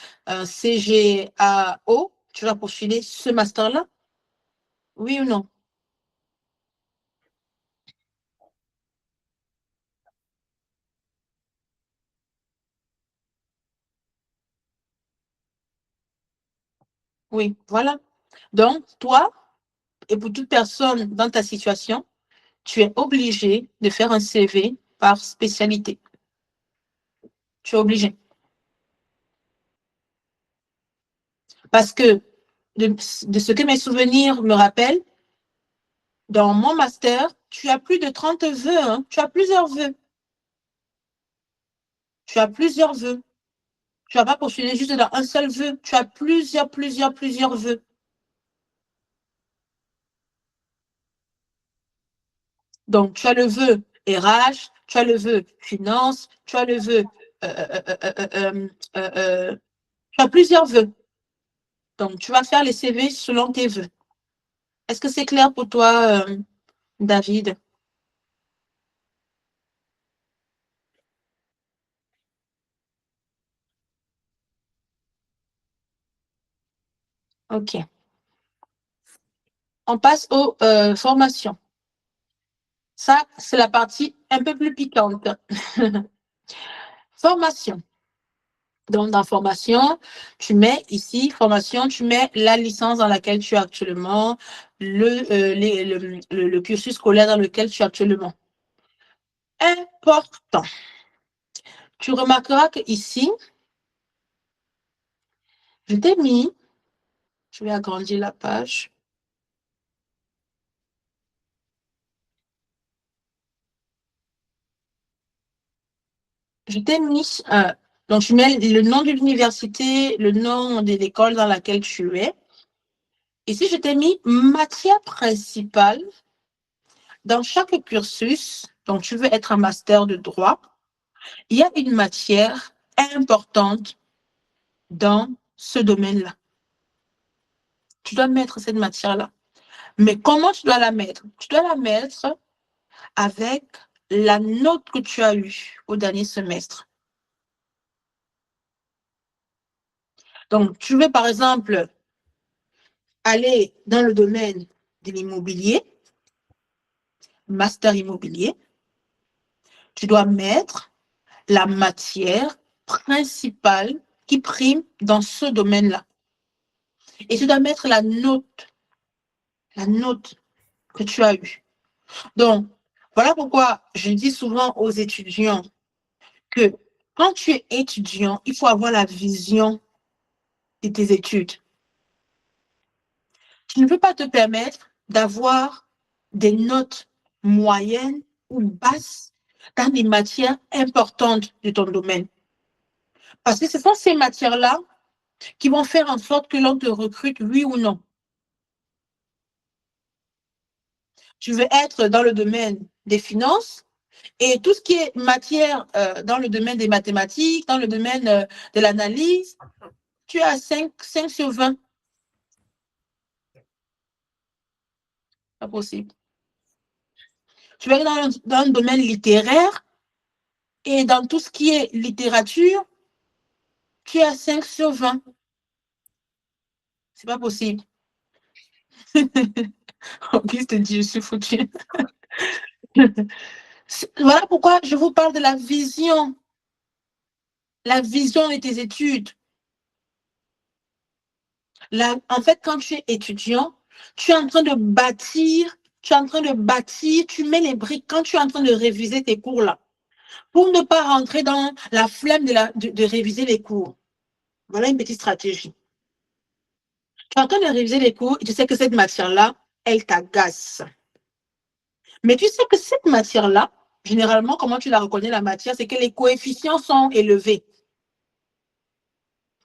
CGAO, tu vas postuler ce master-là? Oui ou non? Oui, voilà. Donc, toi, et pour toute personne dans ta situation, tu es obligé de faire un CV par spécialité. Tu es obligé. Parce que de ce que mes souvenirs me rappellent, dans mon master, tu as plus de 30 vœux. Hein? Tu as plusieurs vœux. Tu as plusieurs vœux. Tu ne vas pas poursuivre juste dans un seul vœu. Tu as plusieurs vœux. Donc, tu as le vœu RH, tu as le vœu finance, tu as le vœu... tu as plusieurs vœux. Donc, tu vas faire les CV selon tes vœux. Est-ce que c'est clair pour toi, David? OK. On passe aux formations. Ça, c'est la partie un peu plus piquante. Formation. Donc, dans formation, tu mets ici, formation, tu mets la licence dans laquelle tu es actuellement, le cursus scolaire dans lequel tu es actuellement. Important. Tu remarqueras que ici, je t'ai mis, je vais agrandir la page. Je t'ai mis, donc tu mets le nom de l'université, le nom de l'école dans laquelle tu es. Ici, je t'ai mis matière principale. Dans chaque cursus, donc tu veux être un master de droit, il y a une matière importante dans ce domaine-là. Tu dois mettre cette matière-là. Mais comment tu dois la mettre? Tu dois la mettre avec la note que tu as eue au dernier semestre. Donc, tu veux par exemple aller dans le domaine de l'immobilier, master immobilier, tu dois mettre la matière principale qui prime dans ce domaine-là. Et tu dois mettre la note que tu as eue. Donc, voilà pourquoi je dis souvent aux étudiants que quand tu es étudiant, il faut avoir la vision de tes études. Tu ne peux pas te permettre d'avoir des notes moyennes ou basses dans des matières importantes de ton domaine. Parce que ce sont ces matières-là qui vont faire en sorte que l'on te recrute, oui ou non. Tu veux être dans le domaine des finances et tout ce qui est matière dans le domaine des mathématiques, dans le domaine de l'analyse, tu as 5 sur 20. Pas possible. Tu vas être dans le domaine littéraire et dans tout ce qui est littérature, tu as 5 sur 20. C'est pas possible. Auguste dit, je suis foutu. Voilà pourquoi je vous parle de la vision de tes études. Là, en fait, quand tu es étudiant, tu es en train de bâtir, tu mets les briques quand tu es en train de réviser tes cours là, pour ne pas rentrer dans la flemme de réviser les cours. Voilà une petite stratégie. Tu es en train de réviser les cours et tu sais que cette matière-là, elle t'agace. Mais tu sais que cette matière-là, généralement, comment tu la reconnais, la matière, c'est que les coefficients sont élevés.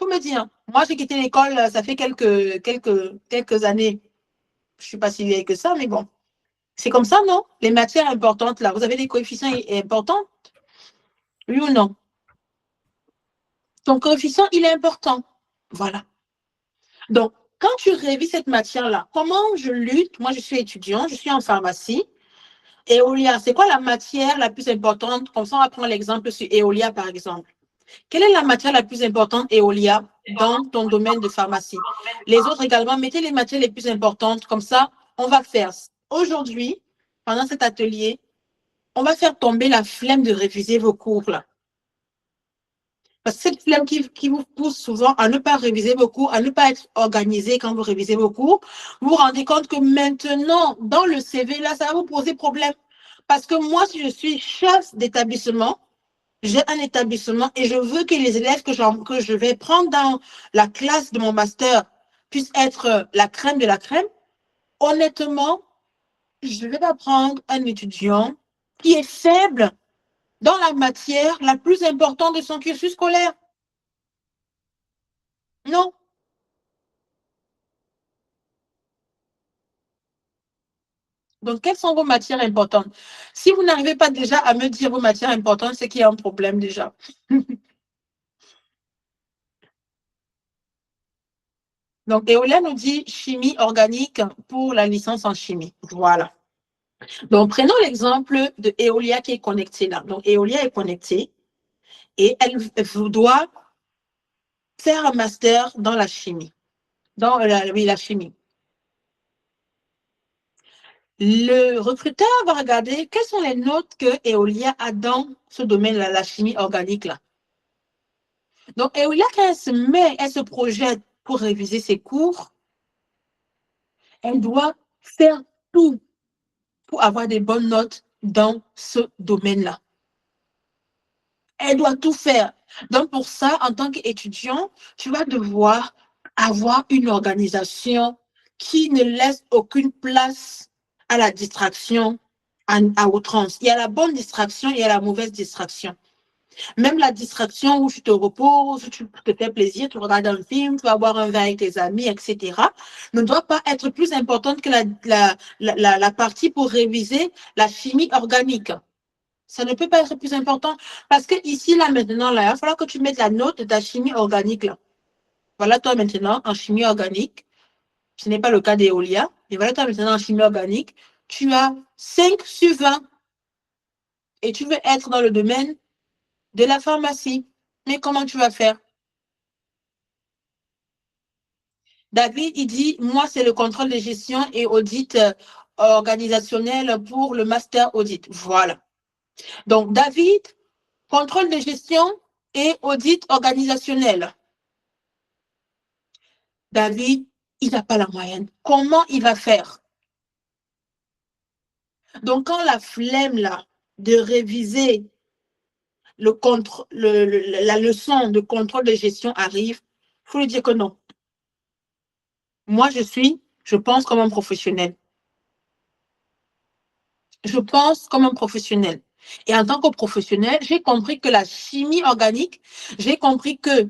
Il faut me dire, moi j'ai quitté l'école, ça fait quelques années. Je ne suis pas si vieille que ça, mais bon. C'est comme ça, non? Les matières importantes, là, vous avez des coefficients importants? Oui ou non? Ton coefficient, il est important. Voilà. Donc, quand tu révises cette matière-là, comment je lutte? Moi, je suis étudiant, je suis en pharmacie. Éolia, c'est quoi la matière la plus importante? Comme ça, on va prendre l'exemple sur Éolia, par exemple. Quelle est la matière la plus importante, Éolia, dans ton domaine de pharmacie? Les autres également, mettez les matières les plus importantes. Comme ça, on va faire aujourd'hui, pendant cet atelier, on va faire tomber la flemme de réviser vos cours là. Parce que cette flemme qui vous pousse souvent à ne pas réviser vos cours, à ne pas être organisé quand vous révisez vos cours, vous vous rendez compte que maintenant, dans le CV, là, ça va vous poser problème. Parce que moi, si je suis chef d'établissement, j'ai un établissement et je veux que les élèves que je vais prendre dans la classe de mon master puissent être la crème de la crème, honnêtement, je ne vais pas prendre un étudiant qui est faible dans la matière la plus importante de son cursus scolaire. Non. Donc, quelles sont vos matières importantes? Si vous n'arrivez pas déjà à me dire vos matières importantes, c'est qu'il y a un problème déjà. Donc, Eolia nous dit chimie organique pour la licence en chimie. Voilà. Donc, prenons l'exemple de Eolia qui est connectée là. Donc, Eolia est connectée et elle doit faire un master dans la chimie. Dans la chimie. Le recruteur va regarder quelles sont les notes que Eolia a dans ce domaine-là, la chimie organique là. Donc, Eolia, quand elle se projette pour réviser ses cours, elle doit faire tout pour avoir des bonnes notes dans ce domaine-là. Elle doit tout faire. Donc, pour ça, en tant qu'étudiant, tu vas devoir avoir une organisation qui ne laisse aucune place à la distraction, à outrance. Il y a la bonne distraction, il y a la mauvaise distraction. Même la distraction où tu te reposes, où tu te fais plaisir, tu regardes un film, tu vas boire un verre avec tes amis, etc., ne doit pas être plus importante que la partie pour réviser la chimie organique. Ça ne peut pas être plus important parce que ici, là, maintenant, là, il va falloir que tu mettes la note de ta chimie organique. Là. Voilà, toi, maintenant, en chimie organique, Ce n'est pas le cas d'Eolia. Et voilà, toi maintenant en chimie organique, tu as 5 sur 20. Et tu veux être dans le domaine de la pharmacie. Mais comment tu vas faire? David, il dit, moi, c'est le contrôle de gestion et audit organisationnel pour le master audit. Voilà. Donc, David, contrôle de gestion et audit organisationnel. David, il n'a pas la moyenne. Comment il va faire? Donc, quand la flemme là de réviser la leçon de contrôle de gestion arrive, il faut lui dire que non. Moi, je pense comme un professionnel. Je pense comme un professionnel. Et en tant que professionnel, j'ai compris que la chimie organique, j'ai compris que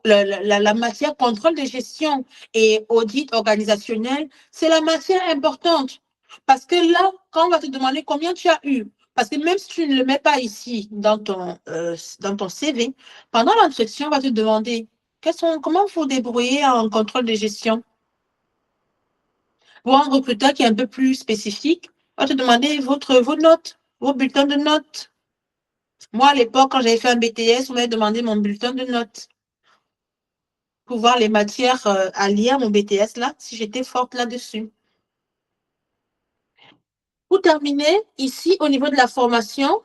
la matière contrôle de gestion et audit organisationnel, c'est la matière importante. Parce que là, quand on va te demander combien tu as eu, parce que même si tu ne le mets pas ici dans ton CV, pendant l'entretien, on va te demander comment vous débrouillez en contrôle de gestion. Pour un recruteur qui est un peu plus spécifique, on va te demander vos notes, vos bulletins de notes. Moi, à l'époque, quand j'avais fait un BTS, on m'avait demandé mon bulletin de notes pour voir les matières à lire, mon BTS là, si j'étais forte là-dessus. Pour terminer, ici, au niveau de la formation,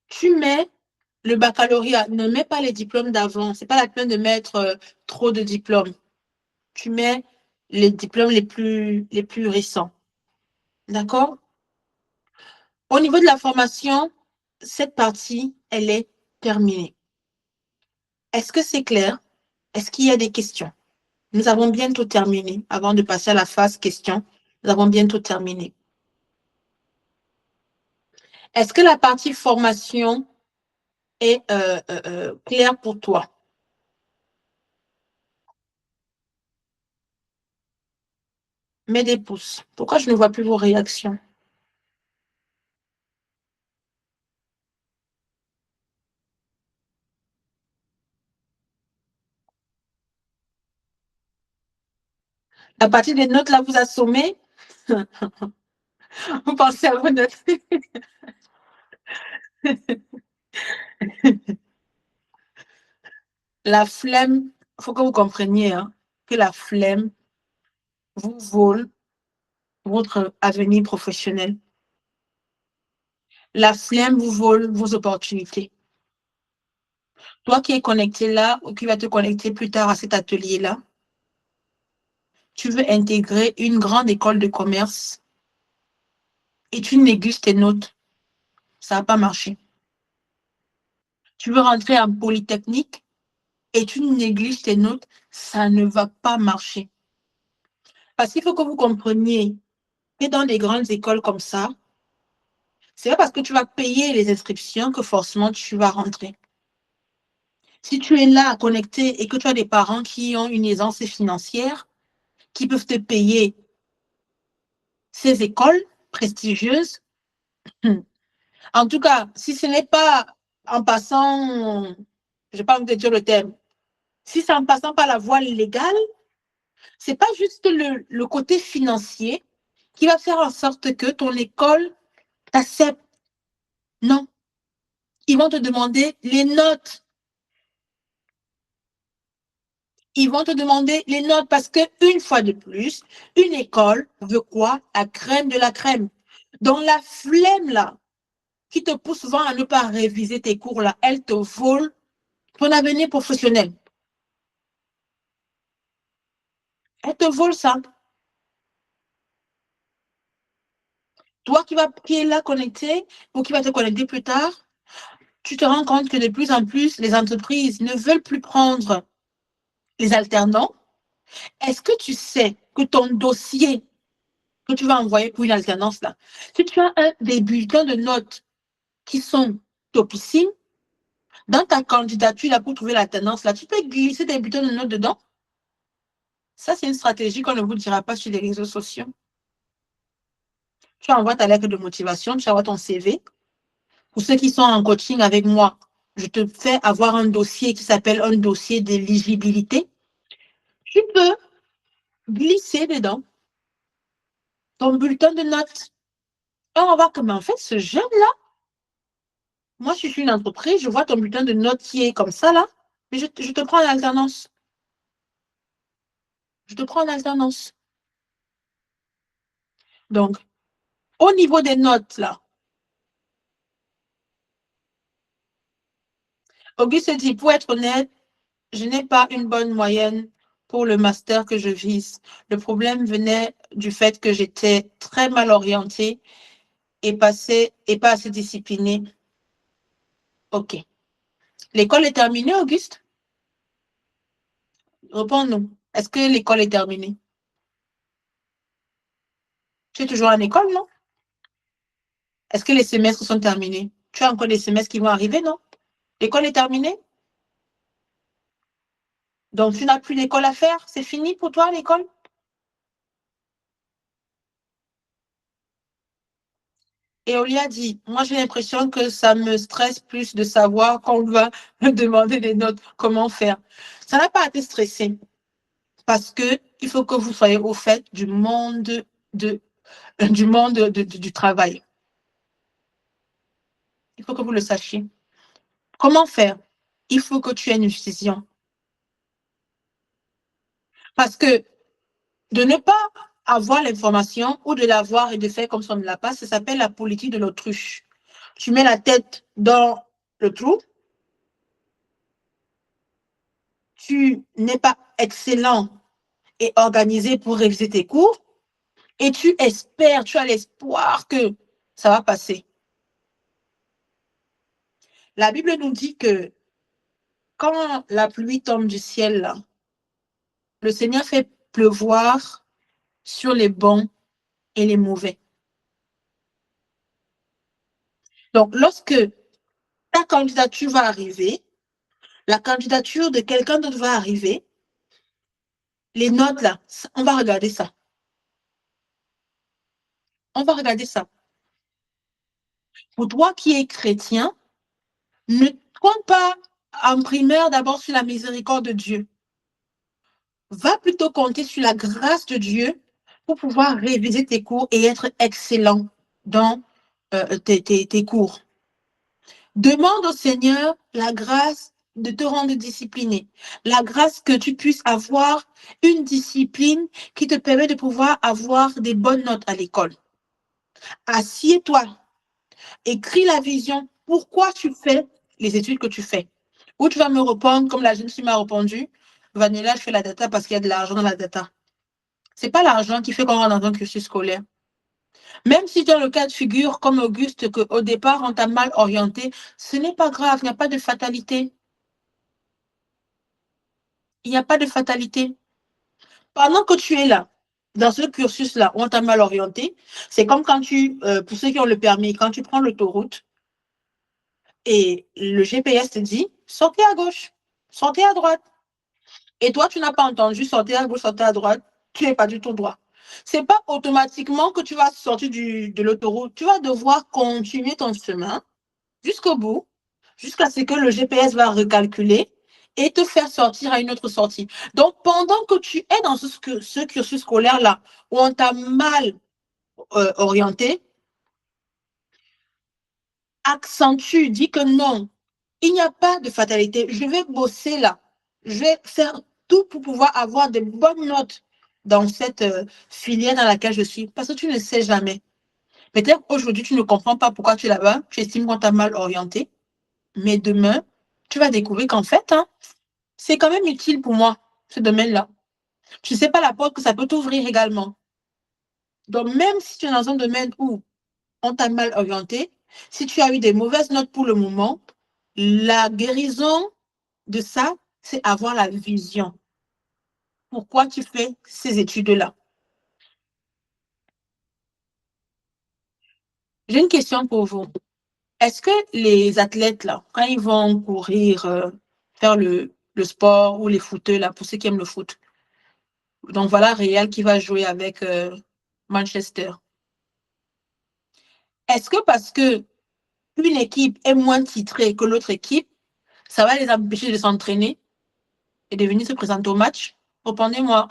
tu mets le baccalauréat. Ne mets pas les diplômes d'avant. Ce n'est pas la peine de mettre trop de diplômes. Tu mets les diplômes les plus récents. D'accord? Au niveau de la formation, cette partie, elle est terminée. Est-ce que c'est clair? Est-ce qu'il y a des questions? Nous avons bientôt terminé. Avant de passer à la phase questions, nous avons bientôt terminé. Est-ce que la partie formation est claire pour toi? Mets des pouces. Pourquoi je ne vois plus vos réactions? La partie des notes, là, vous assommez? Vous pensez à vos notes? La flemme, il faut que vous compreniez que la flemme vous vole votre avenir professionnel. La flemme vous vole vos opportunités. Toi qui es connecté là ou qui va te connecter plus tard à cet atelier-là, tu veux intégrer une grande école de commerce et tu négliges tes notes. Ça ne va pas marcher. Tu veux rentrer en polytechnique et tu négliges tes notes. Ça ne va pas marcher. Parce qu'il faut que vous compreniez que dans des grandes écoles comme ça, c'est pas parce que tu vas payer les inscriptions que forcément tu vas rentrer. Si tu es là connecté et que tu as des parents qui ont une aisance financière, qui peuvent te payer ces écoles prestigieuses, en tout cas, si ce n'est pas en passant, je n'ai pas envie de dire le terme, si c'est en passant par la voie légale, ce n'est pas juste le côté financier qui va faire en sorte que ton école t'accepte. Non. Ils vont te demander les notes. Ils vont te demander les notes parce qu'une fois de plus, une école veut quoi? La crème de la crème. Donc, la flemme, là, qui te pousse souvent à ne pas réviser tes cours, là, elle te vole ton avenir professionnel. Elle te vole ça. Toi qui es là connecté ou qui va te connecter plus tard, tu te rends compte que de plus en plus, les entreprises ne veulent plus prendre les alternants. Est-ce que tu sais que ton dossier que tu vas envoyer pour une alternance, là, si tu as des bulletins de notes qui sont topissimes, dans ta candidature là, pour trouver l'alternance, là, tu peux glisser des bulletins de notes dedans. Ça, c'est une stratégie qu'on ne vous dira pas sur les réseaux sociaux. Tu envoies ta lettre de motivation, tu envoies ton CV. Pour ceux qui sont en coaching avec moi, je te fais avoir un dossier qui s'appelle un dossier d'éligibilité. Tu peux glisser dedans ton bulletin de notes. Et on va voir que, mais en fait, ce jeune-là, moi, je suis une entreprise, je vois ton bulletin de notes qui est comme ça, là, mais je te prends en alternance. Je te prends en alternance. Donc, au niveau des notes, là, Auguste dit, pour être honnête, je n'ai pas une bonne moyenne pour le master que je vise. Le problème venait du fait que j'étais très mal orientée et pas assez disciplinée. OK. L'école est terminée, Auguste? Réponds-nous. Est-ce que l'école est terminée? Tu es toujours en école, non? Est-ce que les semestres sont terminés? Tu as encore des semestres qui vont arriver, non? L'école est terminée? Donc, tu n'as plus d'école à faire? C'est fini pour toi, l'école? Et Olia dit, moi j'ai l'impression que ça me stresse plus de savoir quand on va me demander des notes, comment faire. Ça n'a pas été stressé parce que il faut que vous soyez au fait du monde du travail. Il faut que vous le sachiez. Comment faire? Il faut que tu aies une vision. Parce que de ne pas avoir l'information ou de l'avoir et de faire comme si on ne l'a pas, ça s'appelle la politique de l'autruche. Tu mets la tête dans le trou, tu n'es pas excellent et organisé pour réviser tes cours et tu espères, tu as l'espoir que ça va passer. La Bible nous dit que quand la pluie tombe du ciel, le Seigneur fait pleuvoir sur les bons et les mauvais. Donc, lorsque ta candidature va arriver, la candidature de quelqu'un d'autre va arriver, les notes là, on va regarder ça. On va regarder ça. Pour toi qui es chrétien, ne compte pas en primaire d'abord sur la miséricorde de Dieu. Va plutôt compter sur la grâce de Dieu pour pouvoir réviser tes cours et être excellent dans tes cours. Demande au Seigneur la grâce de te rendre discipliné, la grâce que tu puisses avoir une discipline qui te permet de pouvoir avoir des bonnes notes à l'école. Assieds-toi, écris la vision, pourquoi tu fais les études que tu fais. Ou tu vas me répondre, comme la jeune fille m'a répondu, Vanilla, je fais la data parce qu'il y a de l'argent dans la data. Ce n'est pas l'argent qui fait qu'on rentre dans un cursus scolaire. Même si dans le cas de figure, comme Auguste, qu'au départ, on t'a mal orienté, ce n'est pas grave, il n'y a pas de fatalité. Il n'y a pas de fatalité. Pendant que tu es là, dans ce cursus-là, où on t'a mal orienté, c'est comme quand pour ceux qui ont le permis, quand tu prends l'autoroute et le GPS te dit, sortez à gauche, sortez à droite. Et toi, tu n'as pas entendu sortez à gauche, sortez à droite, tu n'es pas du tout droit. Ce n'est pas automatiquement que tu vas sortir de l'autoroute. Tu vas devoir continuer ton chemin jusqu'au bout, jusqu'à ce que le GPS va recalculer et te faire sortir à une autre sortie. Donc, pendant que tu es dans ce cursus scolaire-là, où on t'a mal orienté, accentue, dis que non, il n'y a pas de fatalité. Je vais bosser là. Je vais faire tout pour pouvoir avoir de bonnes notes dans cette filière dans laquelle je suis. Parce que tu ne sais jamais. Peut-être aujourd'hui, tu ne comprends pas pourquoi tu es là-bas. Tu estimes qu'on t'a mal orienté. Mais demain, tu vas découvrir qu'en fait, c'est quand même utile pour moi, ce domaine-là. Tu ne sais pas la porte que ça peut t'ouvrir également. Donc, même si tu es dans un domaine où on t'a mal orienté, si tu as eu des mauvaises notes pour le moment, la guérison de ça, c'est avoir la vision. Pourquoi tu fais ces études-là? J'ai une question pour vous. Est-ce que les athlètes, là, quand ils vont courir, faire le sport ou les footeux, là, pour ceux qui aiment le foot, donc voilà Real qui va jouer avec Manchester. Est-ce que parce que une équipe est moins titrée que l'autre équipe, ça va les empêcher de s'entraîner et de venir se présenter au match? Répondez-moi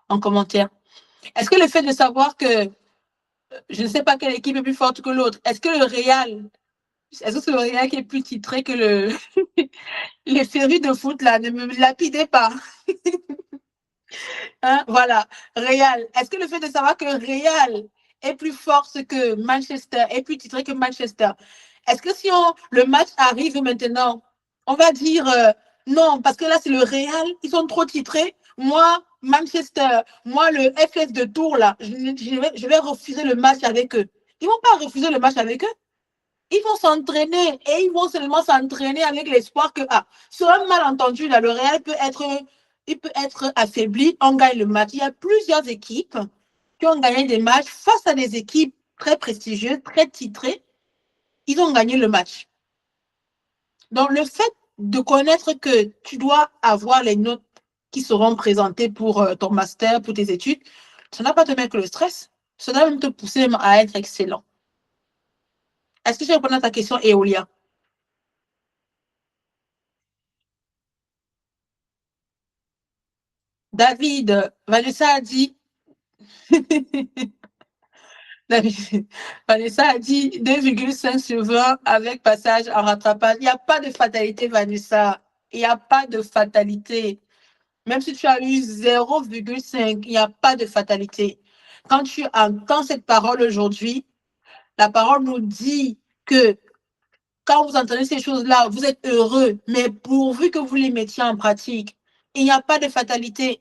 en commentaire. Est-ce que le fait de savoir que je ne sais pas quelle équipe est plus forte que l'autre, est-ce que c'est le Real qui est plus titré que les férus de foot là, ne me lapidez pas. Hein, voilà, Real. Est-ce que le fait de savoir que Real est plus fort que Manchester, est plus titré que Manchester, est-ce que si le match arrive maintenant, on va dire non, parce que là c'est le Real, ils sont trop titrés. Moi, Manchester, moi le FS de Tours là, je vais refuser le match avec eux. Ils ne vont pas refuser le match avec eux. Ils vont s'entraîner et ils vont seulement s'entraîner avec l'espoir que, sur un malentendu, là, le Real peut être affaibli, on gagne le match. Il y a plusieurs équipes qui ont gagné des matchs face à des équipes très prestigieuses, très titrées. Ils ont gagné le match. Donc, le fait de connaître que tu dois avoir les notes qui seront présentées pour ton master, pour tes études, ça ne va pas te mettre le stress. Ça va même te pousser à être excellent. Est-ce que je réponds à ta question, Eolia? David, Vanessa a dit, Vanessa a dit 2,5 sur 20 avec passage en rattrapage. Il n'y a pas de fatalité, Vanessa. Il n'y a pas de fatalité. Même si tu as eu 0,5, il n'y a pas de fatalité. Quand tu entends cette parole aujourd'hui, la parole nous dit que quand vous entendez ces choses-là, vous êtes heureux, mais pourvu que vous les mettiez en pratique, il n'y a pas de fatalité.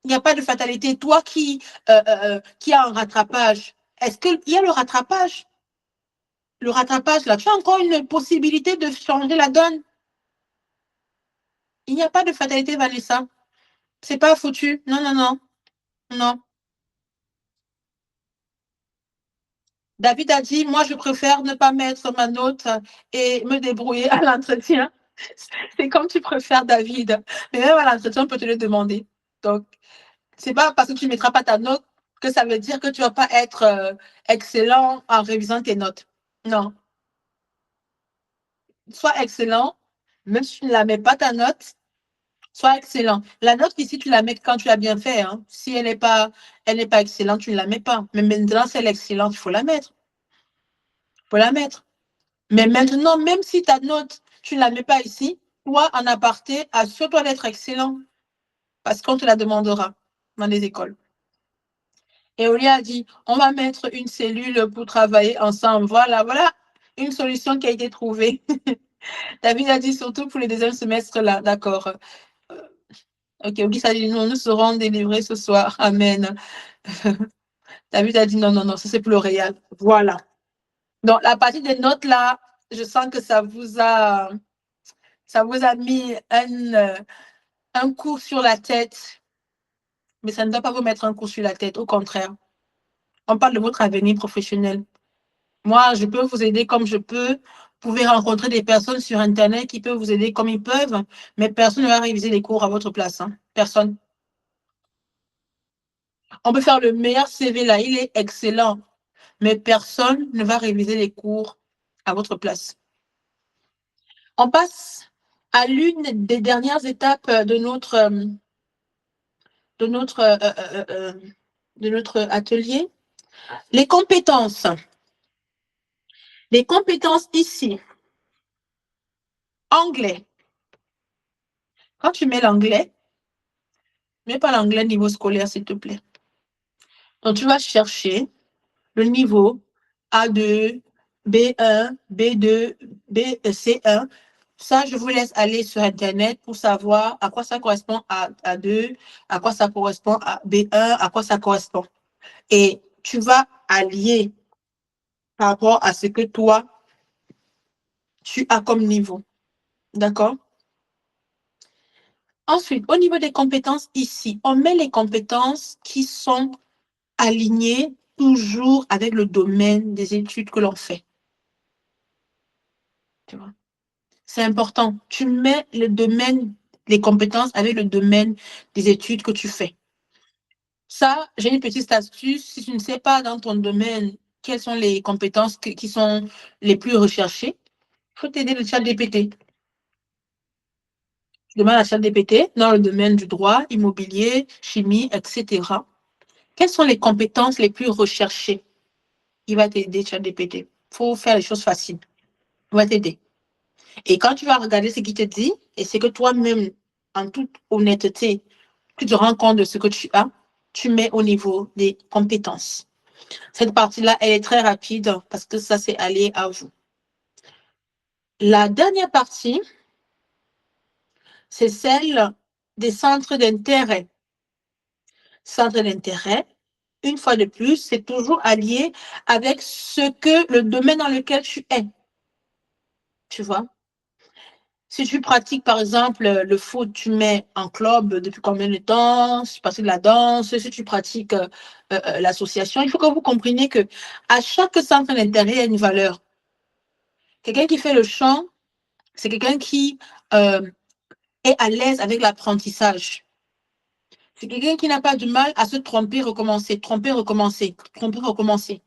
Il n'y a pas de fatalité. Toi qui as un rattrapage, est-ce qu'il y a le rattrapage? Le rattrapage, là, tu as encore une possibilité de changer la donne. Il n'y a pas de fatalité, Vanessa. C'est pas foutu. Non, non, non. Non. David a dit, moi, je préfère ne pas mettre ma note et me débrouiller à l'entretien. C'est comme tu préfères, David. Mais même à l'entretien, on peut te le demander. Donc, c'est pas parce que tu ne mettras pas ta note que ça veut dire que tu ne vas pas être excellent en révisant tes notes. Non. Sois excellent, même si tu ne la mets pas ta note, sois excellent. La note ici, tu la mets quand tu as bien fait. Hein. Si elle n'est pas excellente, tu ne la mets pas. Mais maintenant, si elle est excellente, il faut la mettre. Il faut la mettre. Mais maintenant, même si ta note, tu ne la mets pas ici, toi, en aparté, assure-toi d'être excellent. Parce qu'on te la demandera dans les écoles. Et Olia a dit, on va mettre une cellule pour travailler ensemble. Voilà, voilà une solution qui a été trouvée. David a dit surtout pour le deuxième semestre là, d'accord. Ok, Auguste a dit nous serons délivrés ce soir. Amen. David a dit non, non, non, ça c'est pour le Real. Voilà. Donc la partie des notes là, je sens que ça vous a mis un coup sur la tête. Mais ça ne doit pas vous mettre un coup sur la tête, au contraire. On parle de votre avenir professionnel. Moi, je peux vous aider comme je peux. Vous pouvez rencontrer des personnes sur Internet qui peuvent vous aider comme ils peuvent, mais personne ne va réviser les cours à votre place. Hein. Personne. On peut faire le meilleur CV là, il est excellent, mais personne ne va réviser les cours à votre place. On passe à l'une des dernières étapes de notre atelier, les compétences. Les compétences ici. Anglais. Quand tu mets l'anglais, mets pas l'anglais niveau scolaire, s'il te plaît. Donc, tu vas chercher le niveau A2, B1, B2, C1. Ça, je vous laisse aller sur Internet pour savoir à quoi ça correspond à A2, à quoi ça correspond à B1, à quoi ça correspond. Et tu vas allier par rapport à ce que toi, tu as comme niveau. D'accord? Ensuite, au niveau des compétences ici, on met les compétences qui sont alignées toujours avec le domaine des études que l'on fait. Tu vois? C'est important. Tu mets le domaine, les compétences avec le domaine des études que tu fais. Ça, j'ai une petite astuce. Si tu ne sais pas dans ton domaine quelles sont les compétences qui sont les plus recherchées, il faut t'aider le chat GPT. Tu demandes à ChatGPT dans le domaine du droit, immobilier, chimie, etc. Quelles sont les compétences les plus recherchées? Il va t'aider, ChatGPT. Il faut faire les choses faciles. Il va t'aider. Et quand tu vas regarder ce qu'il te dit, et c'est que toi-même, en toute honnêteté, tu te rends compte de ce que tu as, tu mets au niveau des compétences. Cette partie-là, elle est très rapide parce que ça, c'est aller à vous. La dernière partie, c'est celle des centres d'intérêt. Centre d'intérêt, une fois de plus, c'est toujours allié avec ce que le domaine dans lequel tu es. Tu vois? Si tu pratiques, par exemple, le foot, tu mets en club depuis combien de temps? Si tu pratiques la danse, si tu pratiques l'association, il faut que vous compreniez que à chaque centre d'intérêt, il y a une valeur. Quelqu'un qui fait le chant, c'est quelqu'un qui euh, est à l'aise avec l'apprentissage. C'est quelqu'un qui n'a pas de mal à se tromper, recommencer, tromper, recommencer, tromper, recommencer.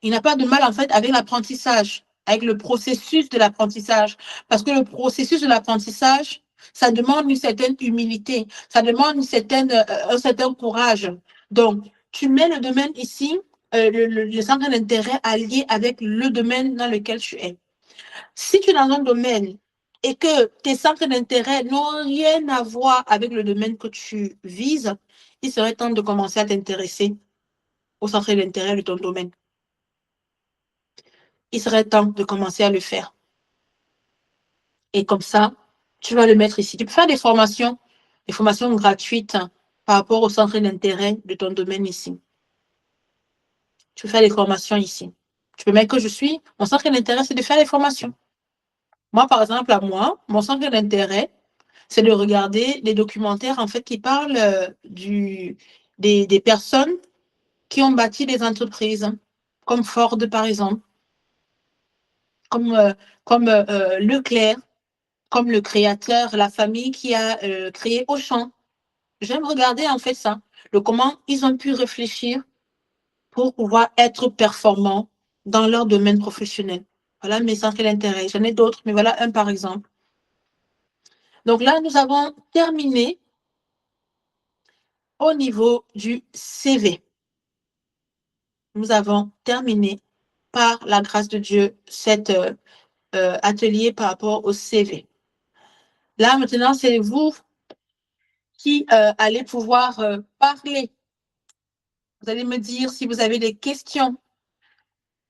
Il n'a pas de mal, en fait, avec l'apprentissage, avec le processus de l'apprentissage. Parce que le processus de l'apprentissage, ça demande une certaine humilité, ça demande un certain courage. Donc, tu mets le domaine ici, le centre d'intérêt allié avec le domaine dans lequel tu es. Si tu es dans un domaine et que tes centres d'intérêt n'ont rien à voir avec le domaine que tu vises, il serait temps de commencer à t'intéresser au centre d'intérêt de ton domaine. Il serait temps de commencer à le faire. Et comme ça, tu vas le mettre ici. Tu peux faire des formations gratuites par rapport au centre d'intérêt de ton domaine ici. Tu peux faire des formations ici. Tu peux mettre que mon centre d'intérêt, c'est de faire des formations. Moi, par exemple, mon centre d'intérêt, c'est de regarder des documentaires en fait qui parlent des personnes qui ont bâti des entreprises, comme Ford par exemple, comme, euh, comme Leclerc, comme le créateur, la famille qui a créé Auchan. J'aime regarder en fait ça, comment ils ont pu réfléchir pour pouvoir être performants dans leur domaine professionnel. Voilà mes centres d'intérêt. J'en ai d'autres, mais voilà un par exemple. Donc là, nous avons terminé au niveau du CV. Nous avons terminé par la grâce de Dieu cet atelier par rapport au CV. Là, maintenant, c'est vous qui allez pouvoir parler. Vous allez me dire si vous avez des questions.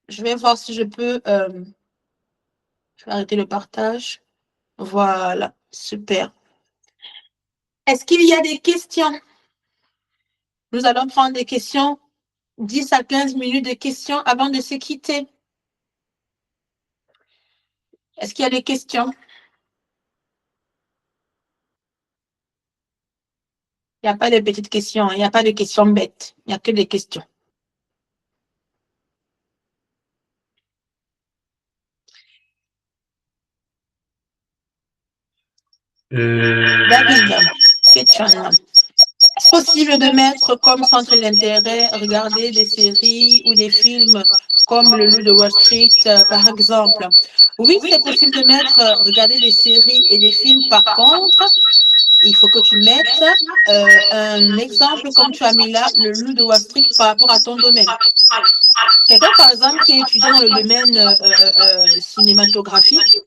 Je vais voir si je peux. Je vais arrêter le partage. Voilà, super. Est-ce qu'il y a des questions? Nous allons prendre des questions, 10 à 15 minutes de questions avant de se quitter. Est-ce qu'il y a des questions? Il n'y a pas de petites questions, il n'y a pas de questions bêtes, il n'y a que des questions. David, question. Est-ce possible de mettre comme centre d'intérêt, regarder des séries ou des films comme Le Loup de Wall Street, par exemple? Oui, c'est possible de mettre, regarder des séries et des films. Par contre, il faut que tu mettes un exemple comme tu as mis là, Le Loup de Wall Street par rapport à ton domaine. Quelqu'un, par exemple, qui est étudiant dans le domaine cinématographique,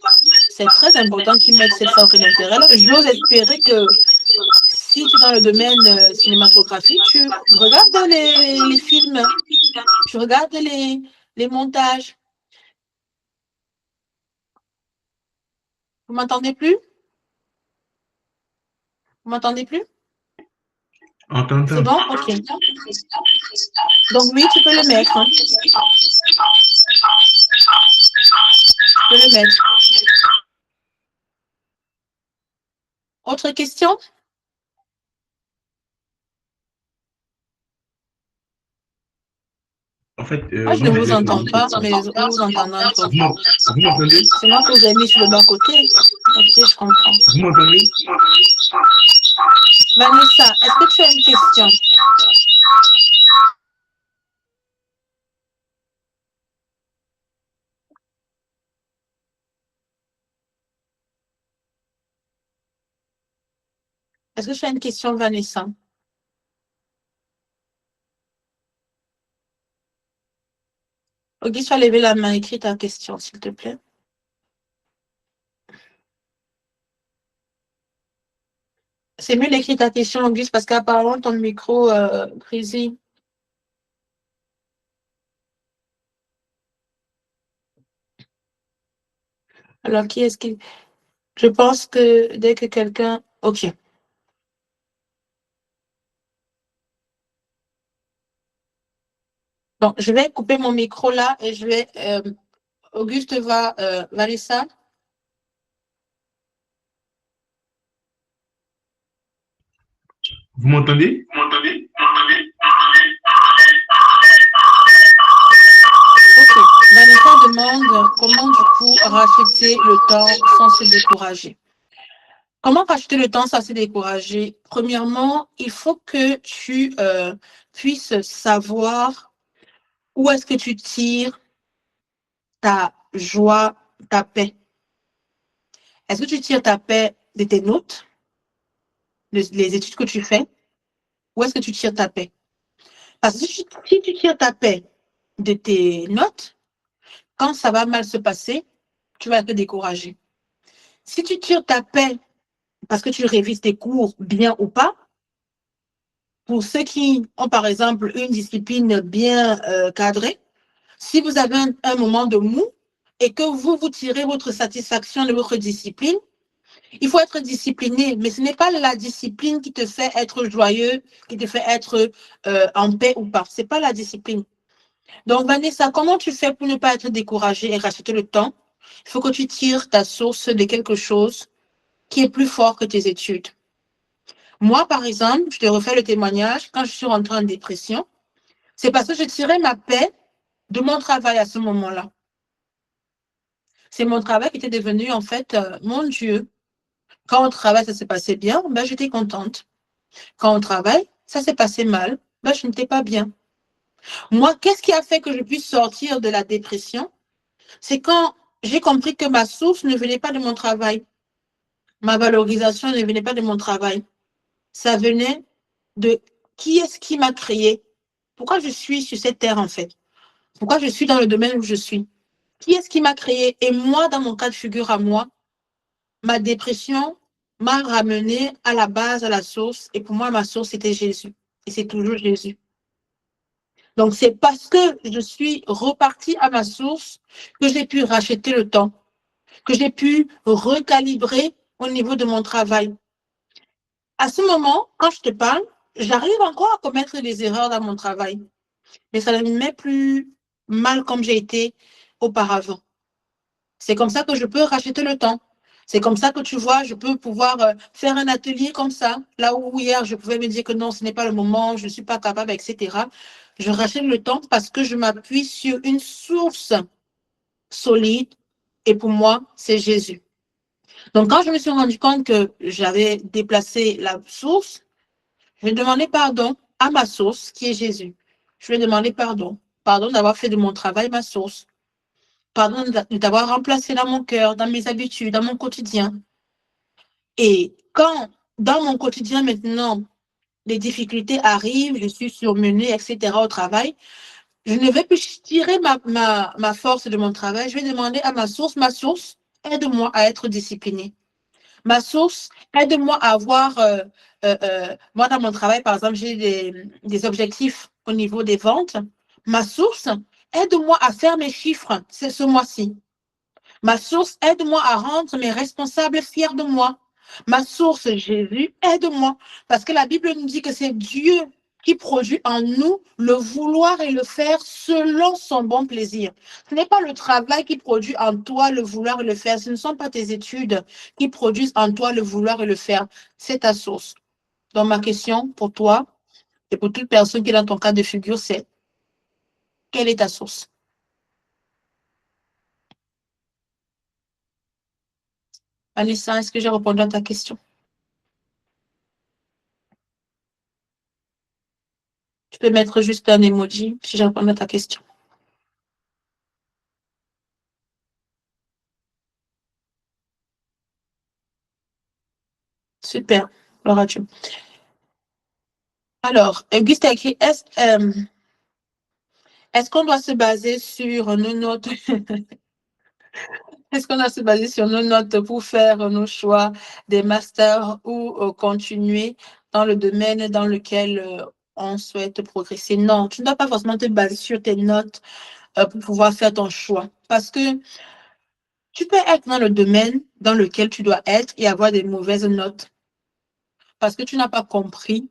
c'est très important qu'il mette cette centre d'intérêt. J'ose espérer que si tu es dans le domaine cinématographique, tu regardes les films, tu regardes les montages. Vous m'entendez plus? Vous m'entendez plus? C'est bon? Ok. Donc oui, tu peux le mettre. Hein. Tu peux le mettre. Autre question? En fait, Moi, je ne vous entends pas, mais vous vous entendez entre vous. Vous m'entendez? C'est moi que vous avez mis sur le bas-côté. Ok, je comprends. Vous m'entendez? Vanessa, est-ce que tu as une question? Est-ce que tu as une question, Vanessa? Auguste, tu as levé la main, écris ta question, s'il te plaît. C'est mieux d'écrire ta question, Auguste, parce qu'apparemment, ton micro grésille. Alors, qui est-ce qui... Je pense que dès que quelqu'un... OK. Bon, je vais couper mon micro là et je vais... Auguste va... Vanessa? Vous m'entendez? OK. Vanessa demande comment, du coup, racheter le temps sans se décourager. Comment racheter le temps sans se décourager? Premièrement, il faut que tu puisses savoir où est-ce que tu tires ta joie, ta paix. Est-ce que tu tires ta paix de tes notes, les études que tu fais? Où est-ce que tu tires ta paix? Parce que si tu tires ta paix de tes notes, quand ça va mal se passer, tu vas te décourager. Si tu tires ta paix parce que tu révises tes cours bien ou pas, pour ceux qui ont par exemple une discipline bien cadrée, si vous avez un moment de mou et que vous tirez votre satisfaction de votre discipline, il faut être discipliné, mais ce n'est pas la discipline qui te fait être joyeux, qui te fait être en paix ou pas. Ce n'est pas la discipline. Donc, Vanessa, comment tu fais pour ne pas être découragée et racheter le temps? Il faut que tu tires ta source de quelque chose qui est plus fort que tes études. Moi, par exemple, je te refais le témoignage, quand je suis rentrée en dépression, c'est parce que je tirais ma paix de mon travail à ce moment-là. C'est mon travail qui était devenu, en fait, mon Dieu. Quand on travaille, ça s'est passé bien, ben, j'étais contente. Quand on travaille, ça s'est passé mal, ben, je n'étais pas bien. Moi, qu'est-ce qui a fait que je puisse sortir de la dépression? C'est quand j'ai compris que ma source ne venait pas de mon travail. Ma valorisation ne venait pas de mon travail. Ça venait de qui est-ce qui m'a créé? Pourquoi je suis sur cette terre, en fait? Pourquoi je suis dans le domaine où je suis? Qui est-ce qui m'a créé? Et moi, dans mon cas de figure à moi, ma dépression m'a ramené à la base, à la source. Et pour moi, ma source, c'était Jésus. Et c'est toujours Jésus. Donc, c'est parce que je suis repartie à ma source que j'ai pu racheter le temps, que j'ai pu recalibrer au niveau de mon travail. À ce moment, quand je te parle, j'arrive encore à commettre des erreurs dans mon travail, mais ça ne me met plus mal comme j'ai été auparavant. C'est comme ça que je peux racheter le temps. C'est comme ça que tu vois, je peux pouvoir faire un atelier comme ça, là où hier je pouvais me dire que non, ce n'est pas le moment, je ne suis pas capable, etc. Je rachète le temps parce que je m'appuie sur une source solide et pour moi, c'est Jésus. Donc, quand je me suis rendu compte que j'avais déplacé la source, je vais demander pardon à ma source qui est Jésus. Je vais demander pardon. Pardon d'avoir fait de mon travail ma source. Pardon de t'avoir remplacé dans mon cœur, dans mes habitudes, dans mon quotidien. Et quand, dans mon quotidien maintenant, les difficultés arrivent, je suis surmenée, etc. au travail, je ne vais plus tirer ma force de mon travail. Je vais demander à ma source, aide-moi à être disciplinée. Ma source, aide-moi à avoir, moi dans mon travail, par exemple, j'ai des objectifs au niveau des ventes. Ma source, aide-moi à faire mes chiffres ce mois-ci. Ma source, aide-moi à rendre mes responsables fiers de moi. Ma source, Jésus, aide-moi. Parce que la Bible nous dit que c'est Dieu qui produit en nous le vouloir et le faire selon son bon plaisir. Ce n'est pas le travail qui produit en toi le vouloir et le faire. Ce ne sont pas tes études qui produisent en toi le vouloir et le faire. C'est ta source. Donc ma question pour toi et pour toute personne qui est dans ton cas de figure, c'est quelle est ta source? Vanessa, est-ce que j'ai répondu à ta question? Tu peux mettre juste un emoji si je réponds à ta question. Super. Gloire à Dieu. Alors, Auguste a écrit, est-ce qu'on doit se baser sur nos notes? Est-ce qu'on doit se baser sur nos notes pour faire nos choix des masters ou continuer dans le domaine dans lequel on souhaite progresser? Non, tu ne dois pas forcément te baser sur tes notes pour pouvoir faire ton choix. Parce que tu peux être dans le domaine dans lequel tu dois être et avoir des mauvaises notes. Parce que tu n'as pas compris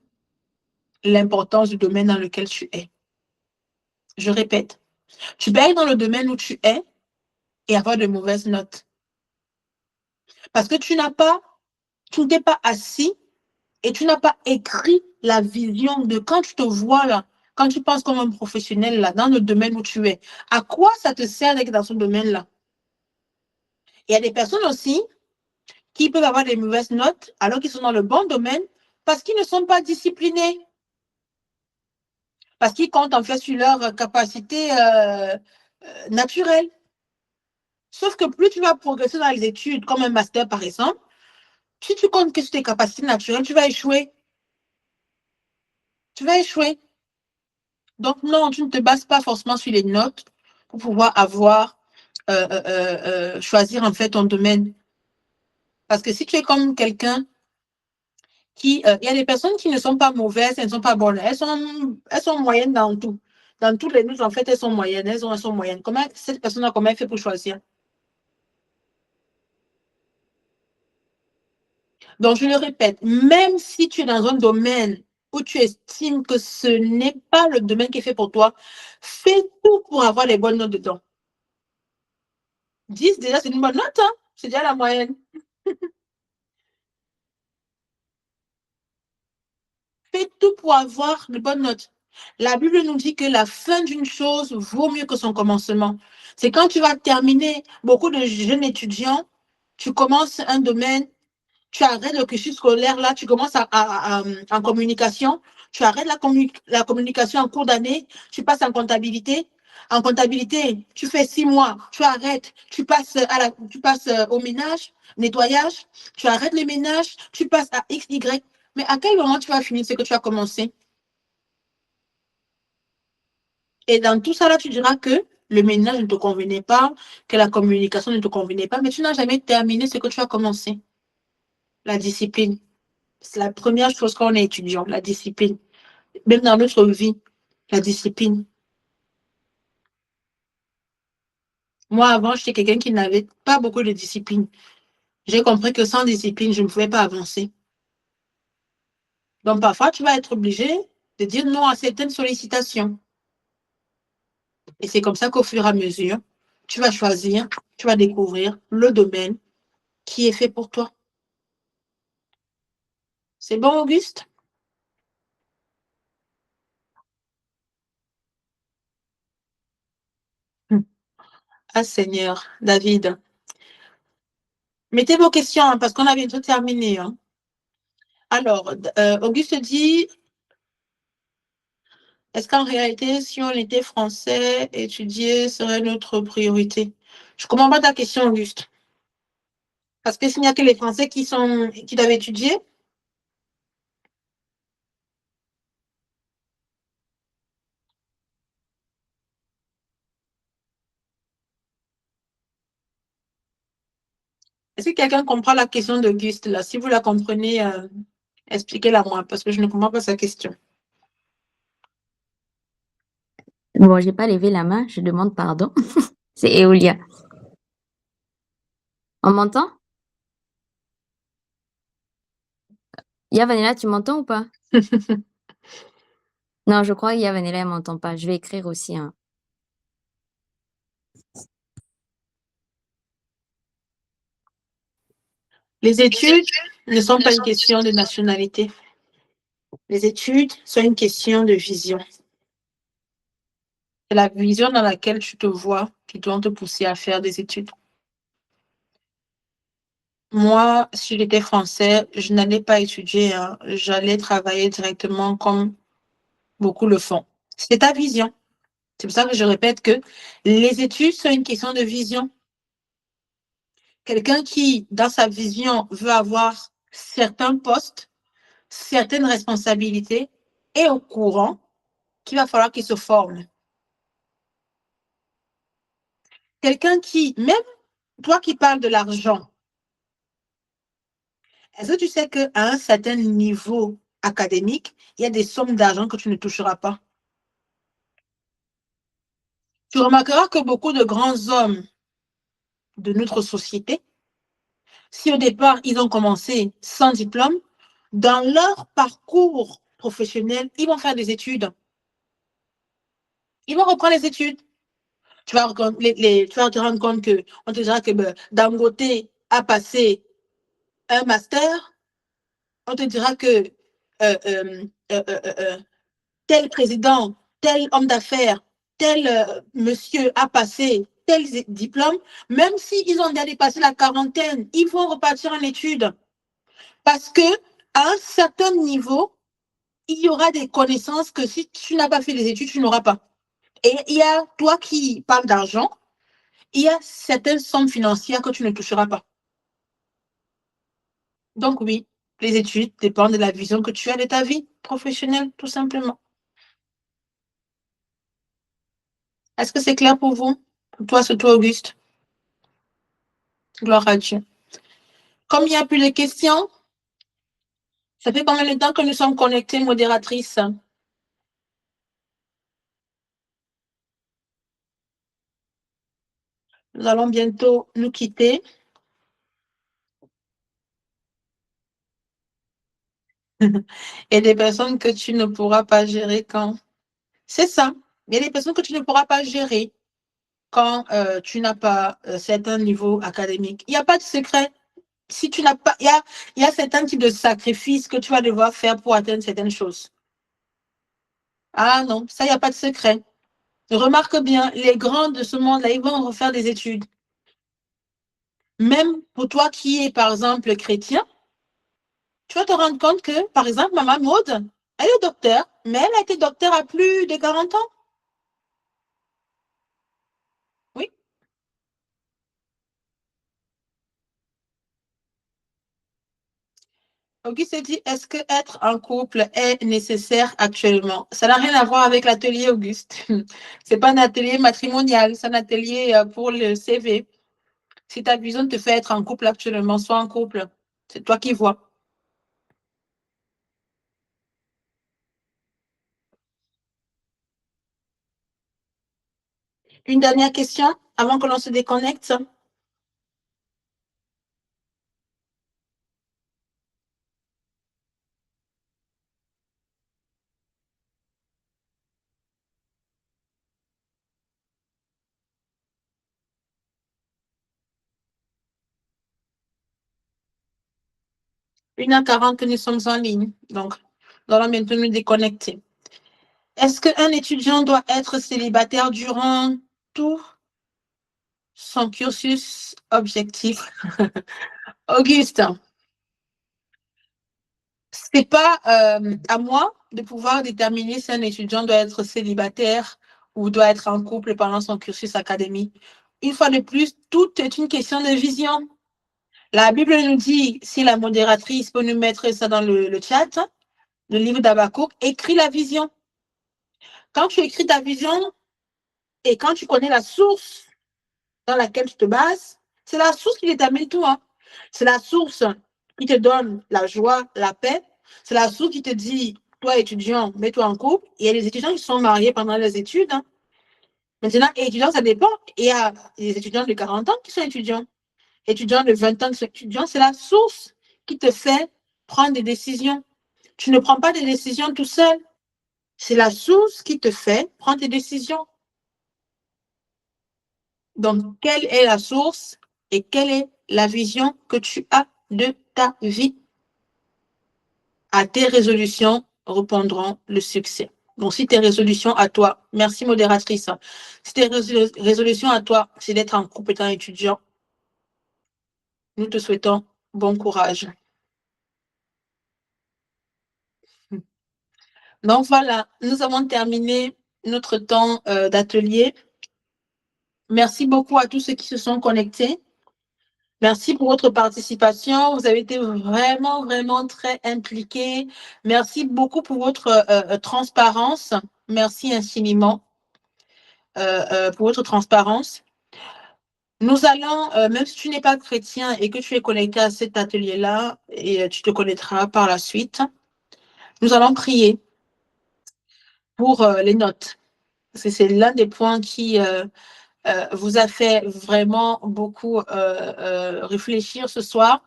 l'importance du domaine dans lequel tu es. Je répète, tu peux être dans le domaine où tu es et avoir de mauvaises notes. Parce que tu ne t'es pas assis et tu n'as pas écrit la vision de quand tu te vois là, quand tu penses comme un professionnel là, dans le domaine où tu es. À quoi ça te sert d'être dans ce domaine-là? Il y a des personnes aussi qui peuvent avoir des mauvaises notes alors qu'ils sont dans le bon domaine parce qu'ils ne sont pas disciplinés. Parce qu'ils comptent en fait sur leur capacité naturelle. Sauf que plus tu vas progresser dans les études, comme un master par exemple, si tu comptes que sur tes capacités naturelles, tu vas échouer. Tu vas échouer. Donc non, tu ne te bases pas forcément sur les notes pour pouvoir choisir en fait ton domaine. Parce que si tu es comme quelqu'un il y a des personnes qui ne sont pas mauvaises, elles ne sont pas bonnes, elles sont moyennes dans tout. Dans toutes les notes, en fait, elles sont moyennes, elles sont moyennes. Comment cette personne-là, comment elle fait pour choisir? Donc, je le répète, même si tu es dans un domaine où tu estimes que ce n'est pas le domaine qui est fait pour toi, fais tout pour avoir les bonnes notes dedans. 10, déjà, c'est une bonne note, hein? C'est déjà la moyenne. Fais tout pour avoir de bonnes notes. La Bible nous dit que la fin d'une chose vaut mieux que son commencement. C'est quand tu vas terminer, beaucoup de jeunes étudiants, tu commences un domaine, tu arrêtes le cursus scolaire, là, tu commences en communication, tu arrêtes la communication en cours d'année, tu passes en comptabilité. En comptabilité, tu fais 6 mois, tu arrêtes, tu passes au ménage, nettoyage, tu arrêtes le ménage, tu passes à X, Y. Mais à quel moment tu vas finir ce que tu as commencé? Et dans tout ça, là, tu diras que le ménage ne te convenait pas, que la communication ne te convenait pas, mais tu n'as jamais terminé ce que tu as commencé. La discipline. C'est la première chose quand on est étudiant, la discipline. Même dans notre vie, la discipline. Moi, avant, j'étais quelqu'un qui n'avait pas beaucoup de discipline. J'ai compris que sans discipline, je ne pouvais pas avancer. Donc, parfois, tu vas être obligé de dire non à certaines sollicitations. Et c'est comme ça qu'au fur et à mesure, tu vas choisir, tu vas découvrir le domaine qui est fait pour toi. C'est bon, Auguste? Ah, Seigneur, David. Mettez vos questions hein, parce qu'on a bientôt terminé. Hein. Alors, Auguste dit, est-ce qu'en réalité, si on était français, étudier serait notre priorité? Je ne comprends pas ta question, Auguste. Parce que s'il n'y a que les Français qui doivent étudier, est-ce que quelqu'un comprend la question d'Auguste là? Si vous la comprenez, expliquez-la moi, parce que je ne comprends pas sa question. Bon, j'ai pas levé la main, je demande pardon. C'est Eolia. On m'entend? Yavanella, tu m'entends ou pas? Non, je crois que Yavanella, elle m'entend pas. Je vais écrire aussi. Hein. Les études ne sont pas une question de nationalité. Les études sont une question de vision. C'est la vision dans laquelle tu te vois qui doit te pousser à faire des études. Moi, si j'étais français, je n'allais pas étudier, hein. J'allais travailler directement comme beaucoup le font. C'est ta vision. C'est pour ça que je répète que les études sont une question de vision. Quelqu'un qui, dans sa vision, veut avoir certains postes, certaines responsabilités est au courant qu'il va falloir qu'il se forme. Quelqu'un qui, même toi qui parles de l'argent, est-ce que tu sais qu'à un certain niveau académique, il y a des sommes d'argent que tu ne toucheras pas? Tu remarqueras que beaucoup de grands hommes de notre société, si au départ ils ont commencé sans diplôme, dans leur parcours professionnel, ils vont faire des études. Ils vont reprendre les études. Tu vas te rendre compte qu'on te dira que Dangote a passé un master. On te dira que euh, euh, euh, euh, euh, tel président, tel homme d'affaires, tel monsieur a passé tel diplôme. Même s'ils ont déjà dépassé la quarantaine, ils vont repartir en études. Parce que à un certain niveau, il y aura des connaissances que si tu n'as pas fait les études, tu n'auras pas. Et il y a, toi qui parles d'argent, il y a certaines sommes financières que tu ne toucheras pas. Donc oui, les études dépendent de la vision que tu as de ta vie professionnelle, tout simplement. Est-ce que c'est clair pour vous? Pour toi, surtout Auguste. Gloire à Dieu. Comme il n'y a plus de questions, ça fait combien de temps que nous sommes connectés, modératrice? Nous allons bientôt nous quitter. Et des personnes que tu ne pourras pas gérer quand... C'est ça. Il y a des personnes que tu ne pourras pas gérer quand tu n'as pas certains niveaux académiques. Il n'y a pas de secret. Si tu n'as pas... Il y a certains types de sacrifices que tu vas devoir faire pour atteindre certaines choses. Ah non, ça, il n'y a pas de secret. Remarque bien, les grands de ce monde-là, ils vont refaire des études. Même pour toi qui es, par exemple, chrétien, tu vas te rendre compte que, par exemple, maman Maud, elle est docteur, mais elle a été docteur à plus de 40 ans. Oui. Auguste dit, est-ce que être en couple est nécessaire actuellement? Ça n'a rien à voir avec l'atelier, Auguste. C'est pas un atelier matrimonial, c'est un atelier pour le CV. Si ta vision te fait être en couple actuellement, sois en couple. C'est toi qui vois. Une dernière question avant que l'on se déconnecte. Une h 40 que nous sommes en ligne. Donc, nous allons bientôt nous déconnecter. Est-ce qu'un étudiant doit être célibataire durant tout son cursus objectif? Auguste, c'est pas à moi de pouvoir déterminer si un étudiant doit être célibataire ou doit être en couple pendant son cursus académique. Une fois de plus, tout est une question de vision. La Bible nous dit, si la modératrice peut nous mettre ça dans le chat, le livre d'Habakkuk, écris la vision. Quand tu écris ta vision et quand tu connais la source dans laquelle tu te bases, c'est la source qui détermine tout. Hein. C'est la source qui te donne la joie, la paix. C'est la source qui te dit, toi étudiant, mets-toi en couple. Il y a des étudiants qui sont mariés pendant les études. Hein. Maintenant, étudiants, ça dépend. Il y a des étudiants de 40 ans qui sont étudiants. Étudiants de 20 ans qui sont étudiants. C'est la source qui te fait prendre des décisions. Tu ne prends pas des décisions tout seul. C'est la source qui te fait prendre des décisions. Donc, quelle est la source et quelle est la vision que tu as de ta vie? À tes résolutions répondront le succès. Donc, si tes résolutions à toi, merci modératrice, si tes résolutions à toi, c'est d'être en couple étant étudiant, nous te souhaitons bon courage. Donc, voilà, nous avons terminé notre temps d'atelier. Merci beaucoup à tous ceux qui se sont connectés. Merci pour votre participation. Vous avez été vraiment, vraiment très impliqués. Merci beaucoup pour votre transparence. Merci infiniment pour votre transparence. Nous allons, même si tu n'es pas chrétien et que tu es connecté à cet atelier-là, et tu te connaîtras par la suite, nous allons prier pour les notes. Parce que c'est l'un des points qui vous a fait vraiment beaucoup réfléchir ce soir.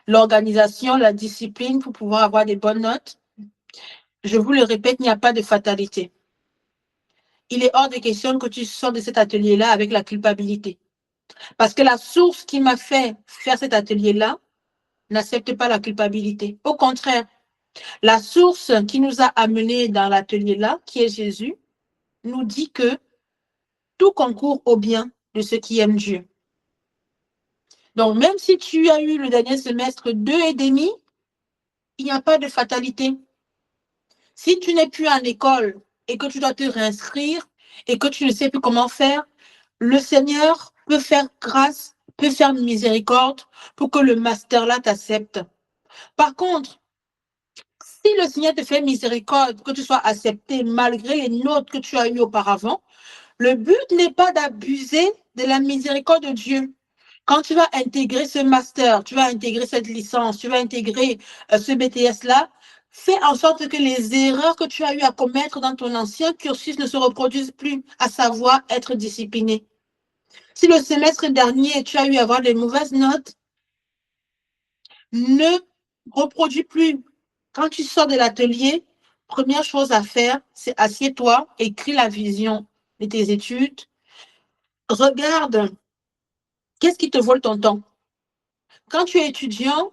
L'organisation, la discipline pour pouvoir avoir des bonnes notes. Je vous le répète, il n'y a pas de fatalité. Il est hors de question que tu sors de cet atelier-là avec la culpabilité. Parce que la source qui m'a fait faire cet atelier-là n'accepte pas la culpabilité. Au contraire, la source qui nous a amenés dans l'atelier-là, qui est Jésus, nous dit que tout concourt au bien de ceux qui aiment Dieu. Donc, même si tu as eu le dernier semestre 2,5, il n'y a pas de fatalité. Si tu n'es plus en école et que tu dois te réinscrire et que tu ne sais plus comment faire, le Seigneur peut faire grâce, peut faire miséricorde pour que le master-là t'accepte. Par contre, si le Seigneur te fait miséricorde, que tu sois accepté malgré les notes que tu as eues auparavant, le but n'est pas d'abuser de la miséricorde de Dieu. Quand tu vas intégrer ce master, tu vas intégrer cette licence, tu vas intégrer ce BTS-là, fais en sorte que les erreurs que tu as eu à commettre dans ton ancien cursus ne se reproduisent plus, à savoir être discipliné. Si le semestre dernier, tu as eu à avoir des mauvaises notes, ne reproduis plus. Quand tu sors de l'atelier, première chose à faire, c'est assieds-toi, écris la vision de tes études, regarde qu'est-ce qui te vole ton temps. Quand tu es étudiant,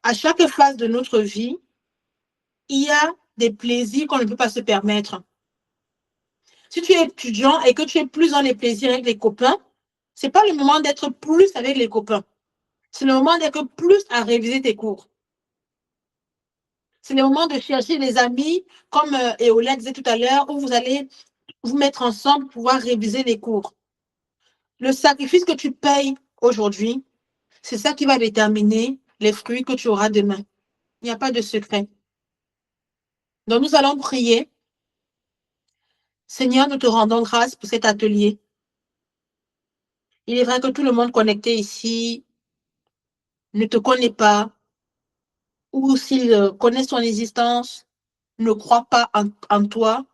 à chaque phase de notre vie, il y a des plaisirs qu'on ne peut pas se permettre. Si tu es étudiant et que tu es plus dans les plaisirs avec les copains, ce n'est pas le moment d'être plus avec les copains. C'est le moment d'être plus à réviser tes cours. C'est le moment de chercher des amis, comme Eola disait tout à l'heure, où vous allez vous mettre ensemble pour pouvoir réviser les cours. Le sacrifice que tu payes aujourd'hui, c'est ça qui va déterminer les fruits que tu auras demain. Il n'y a pas de secret. Donc, nous allons prier. Seigneur, nous te rendons grâce pour cet atelier. Il est vrai que tout le monde connecté ici ne te connaît pas, ou s'il connaît ton existence, ne croit pas en toi,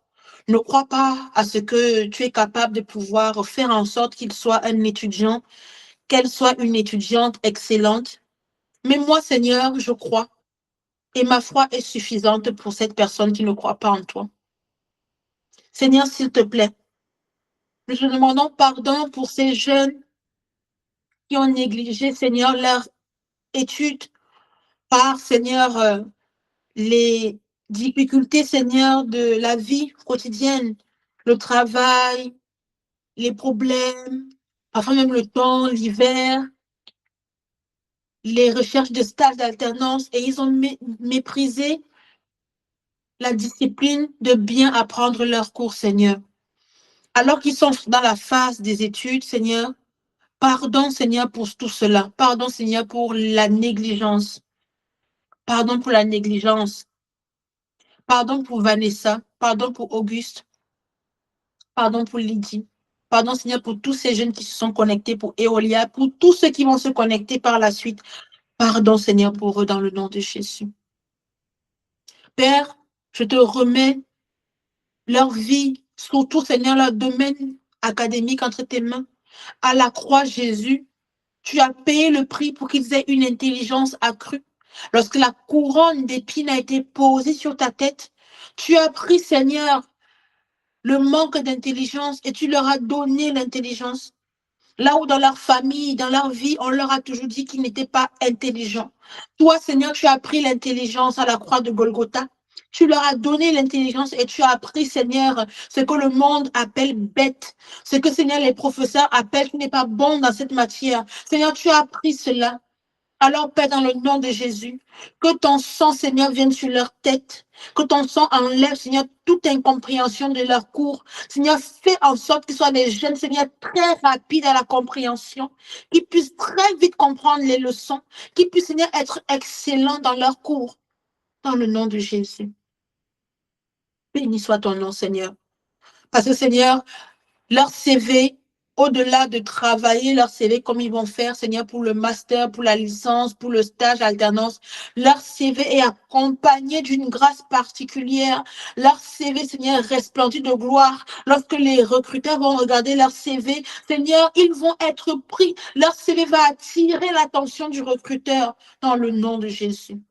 ne croit pas à ce que tu es capable de pouvoir faire en sorte qu'il soit un étudiant, qu'elle soit une étudiante excellente. Mais moi, Seigneur, je crois. Et ma foi est suffisante pour cette personne qui ne croit pas en toi. Seigneur, s'il te plaît, nous te demandons pardon pour ces jeunes qui ont négligé, Seigneur, leur étude par, Seigneur, les difficultés, Seigneur, de la vie quotidienne, le travail, les problèmes, parfois même le temps, l'hiver, les recherches de stages d'alternance, et ils ont méprisé la discipline de bien apprendre leurs cours, Seigneur. Alors qu'ils sont dans la phase des études, Seigneur, pardon, Seigneur, pour tout cela. Pardon, Seigneur, pour la négligence. Pardon pour la négligence. Pardon pour Vanessa. Pardon pour Auguste. Pardon pour Lydie. Pardon, Seigneur, pour tous ces jeunes qui se sont connectés, pour Eolia, pour tous ceux qui vont se connecter par la suite. Pardon, Seigneur, pour eux dans le nom de Jésus. Père, je te remets leur vie, surtout, Seigneur, leur domaine académique entre tes mains. À la croix, Jésus, tu as payé le prix pour qu'ils aient une intelligence accrue. Lorsque la couronne d'épines a été posée sur ta tête, tu as pris, Seigneur, le manque d'intelligence et tu leur as donné l'intelligence. Là où dans leur famille, dans leur vie, on leur a toujours dit qu'ils n'étaient pas intelligents. Toi, Seigneur, tu as pris l'intelligence à la croix de Golgotha. Tu leur as donné l'intelligence et tu as appris, Seigneur, ce que le monde appelle bête. Ce que, Seigneur, les professeurs appellent tu n'es pas bon dans cette matière. Seigneur, tu as appris cela. Alors, Père, dans le nom de Jésus, que ton sang, Seigneur, vienne sur leur tête, que ton sang enlève, Seigneur, toute incompréhension de leur cours. Seigneur, fais en sorte qu'ils soient des jeunes, Seigneur, très rapides à la compréhension, qu'ils puissent très vite comprendre les leçons, qu'ils puissent, Seigneur, être excellents dans leur cours, dans le nom de Jésus. Béni soit ton nom, Seigneur. Parce que, Seigneur, leur CV, au-delà de travailler leur CV comme ils vont faire, Seigneur, pour le master, pour la licence, pour le stage, alternance, leur CV est accompagné d'une grâce particulière. Leur CV, Seigneur, est resplendit de gloire. Lorsque les recruteurs vont regarder leur CV, Seigneur, ils vont être pris. Leur CV va attirer l'attention du recruteur dans le nom de Jésus.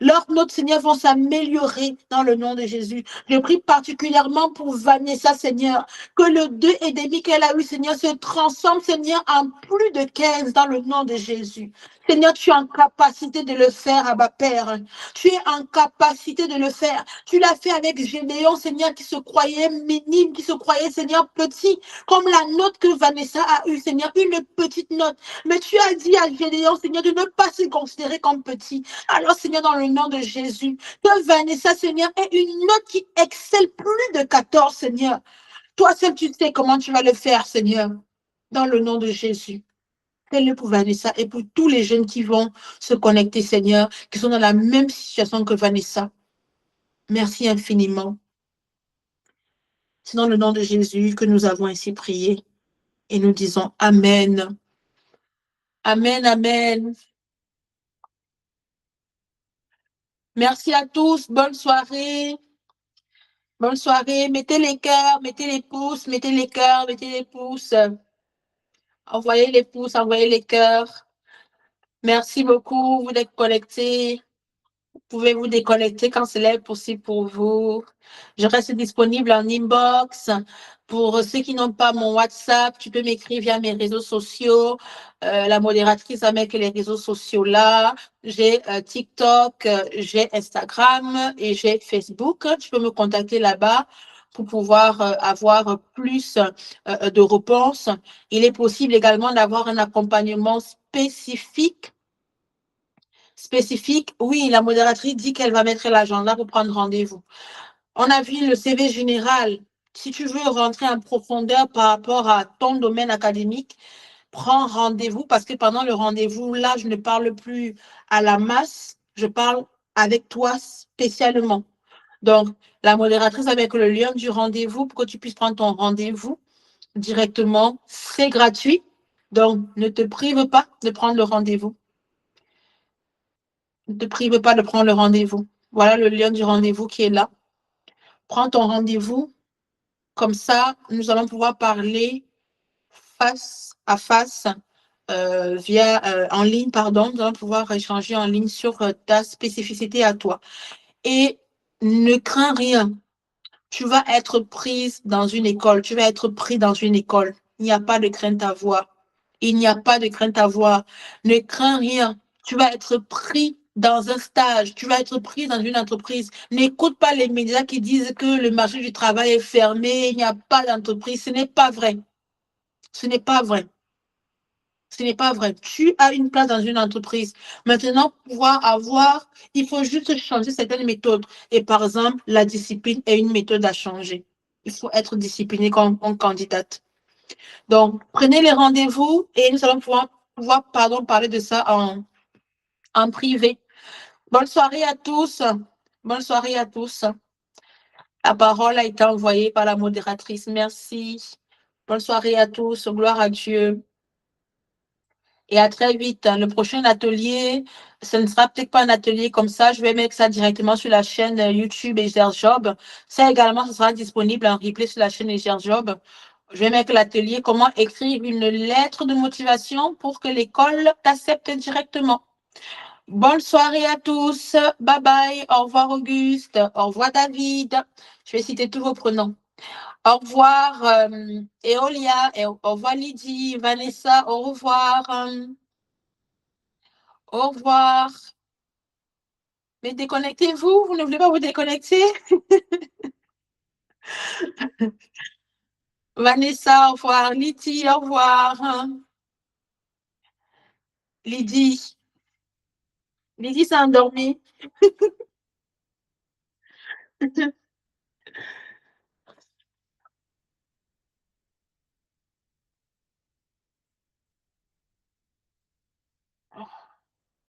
Leurs notes, Seigneur, vont s'améliorer dans le nom de Jésus. Je prie particulièrement pour Vanessa, Seigneur, que le 2,5 qu'elle a eu, Seigneur, se transforme, Seigneur, en plus de 15 dans le nom de Jésus. Seigneur, tu es en capacité de le faire, Abba Père. Tu es en capacité de le faire. Tu l'as fait avec Gédéon, Seigneur, qui se croyait minime, qui se croyait, Seigneur, petit, comme la note que Vanessa a eue, Seigneur, une petite note. Mais tu as dit à Gédéon, Seigneur, de ne pas se considérer comme petit. Alors, Seigneur, dans le nom de Jésus, que Vanessa, Seigneur, ait une note qui excelle plus de 14, Seigneur. Toi seul, tu sais comment tu vas le faire, Seigneur. Dans le nom de Jésus. Fais-le pour Vanessa et pour tous les jeunes qui vont se connecter, Seigneur, qui sont dans la même situation que Vanessa. Merci infiniment. C'est dans le nom de Jésus que nous avons ainsi prié et nous disons Amen. Amen, Amen. Merci à tous. Bonne soirée. Bonne soirée. Mettez les cœurs, mettez les pouces, mettez les cœurs, mettez les pouces. Envoyez les pouces, envoyez les cœurs. Merci beaucoup, vous d'être connectés. Vous pouvez vous déconnecter quand cela est possible pour vous. Je reste disponible en inbox. Pour ceux qui n'ont pas mon WhatsApp, tu peux m'écrire via mes réseaux sociaux. La modératrice a mis que les réseaux sociaux là. J'ai TikTok, j'ai Instagram et j'ai Facebook. Tu peux me contacter là-bas pour pouvoir avoir plus de réponses. Il est possible également d'avoir un accompagnement spécifique. Oui, la modératrice dit qu'elle va mettre l'agenda pour prendre rendez-vous. On a vu le CV général. Si tu veux rentrer en profondeur par rapport à ton domaine académique, prends rendez-vous parce que pendant le rendez-vous, là, je ne parle plus à la masse, je parle avec toi spécialement. Donc, la modératrice avec le lien du rendez-vous pour que tu puisses prendre ton rendez-vous directement. C'est gratuit. Donc, ne te prive pas de prendre le rendez-vous. Ne te prive pas de prendre le rendez-vous. Voilà le lien du rendez-vous qui est là. Prends ton rendez-vous. Comme ça, nous allons pouvoir parler face à face, en ligne, pardon. Nous allons pouvoir échanger en ligne sur ta spécificité à toi. Et ne crains rien. Tu vas être prise dans une école. Tu vas être pris dans une école. Il n'y a pas de crainte à avoir. Il n'y a pas de crainte à avoir. Ne crains rien. Tu vas être pris dans un stage. Tu vas être pris dans une entreprise. N'écoute pas les médias qui disent que le marché du travail est fermé. Il n'y a pas d'entreprise. Ce n'est pas vrai. Ce n'est pas vrai. Ce n'est pas vrai. Tu as une place dans une entreprise. Maintenant, pour pouvoir avoir, il faut juste changer certaines méthodes. Et par exemple, la discipline est une méthode à changer. Il faut être discipliné comme candidate. Donc, prenez les rendez-vous et nous allons pouvoir parler de ça en privé. Bonne soirée à tous. Bonne soirée à tous. La parole a été envoyée par la modératrice. Merci. Bonne soirée à tous. Gloire à Dieu. Et à très vite. Le prochain atelier, ce ne sera peut-être pas un atelier comme ça. Je vais mettre ça directement sur la chaîne YouTube Job. Ça également, ce sera disponible en replay sur la chaîne Job. Je vais mettre l'atelier comment écrire une lettre de motivation pour que l'école t'accepte directement. Bonne soirée à tous. Bye bye. Au revoir Auguste. Au revoir David. Je vais citer tous vos prénoms. Au revoir Eolia. Au revoir Lydie. Vanessa. Au revoir. Au revoir. Mais déconnectez-vous. Vous ne voulez pas vous déconnecter? Vanessa, au revoir. Lydie, au revoir. Lydie. Lydie s'est endormie.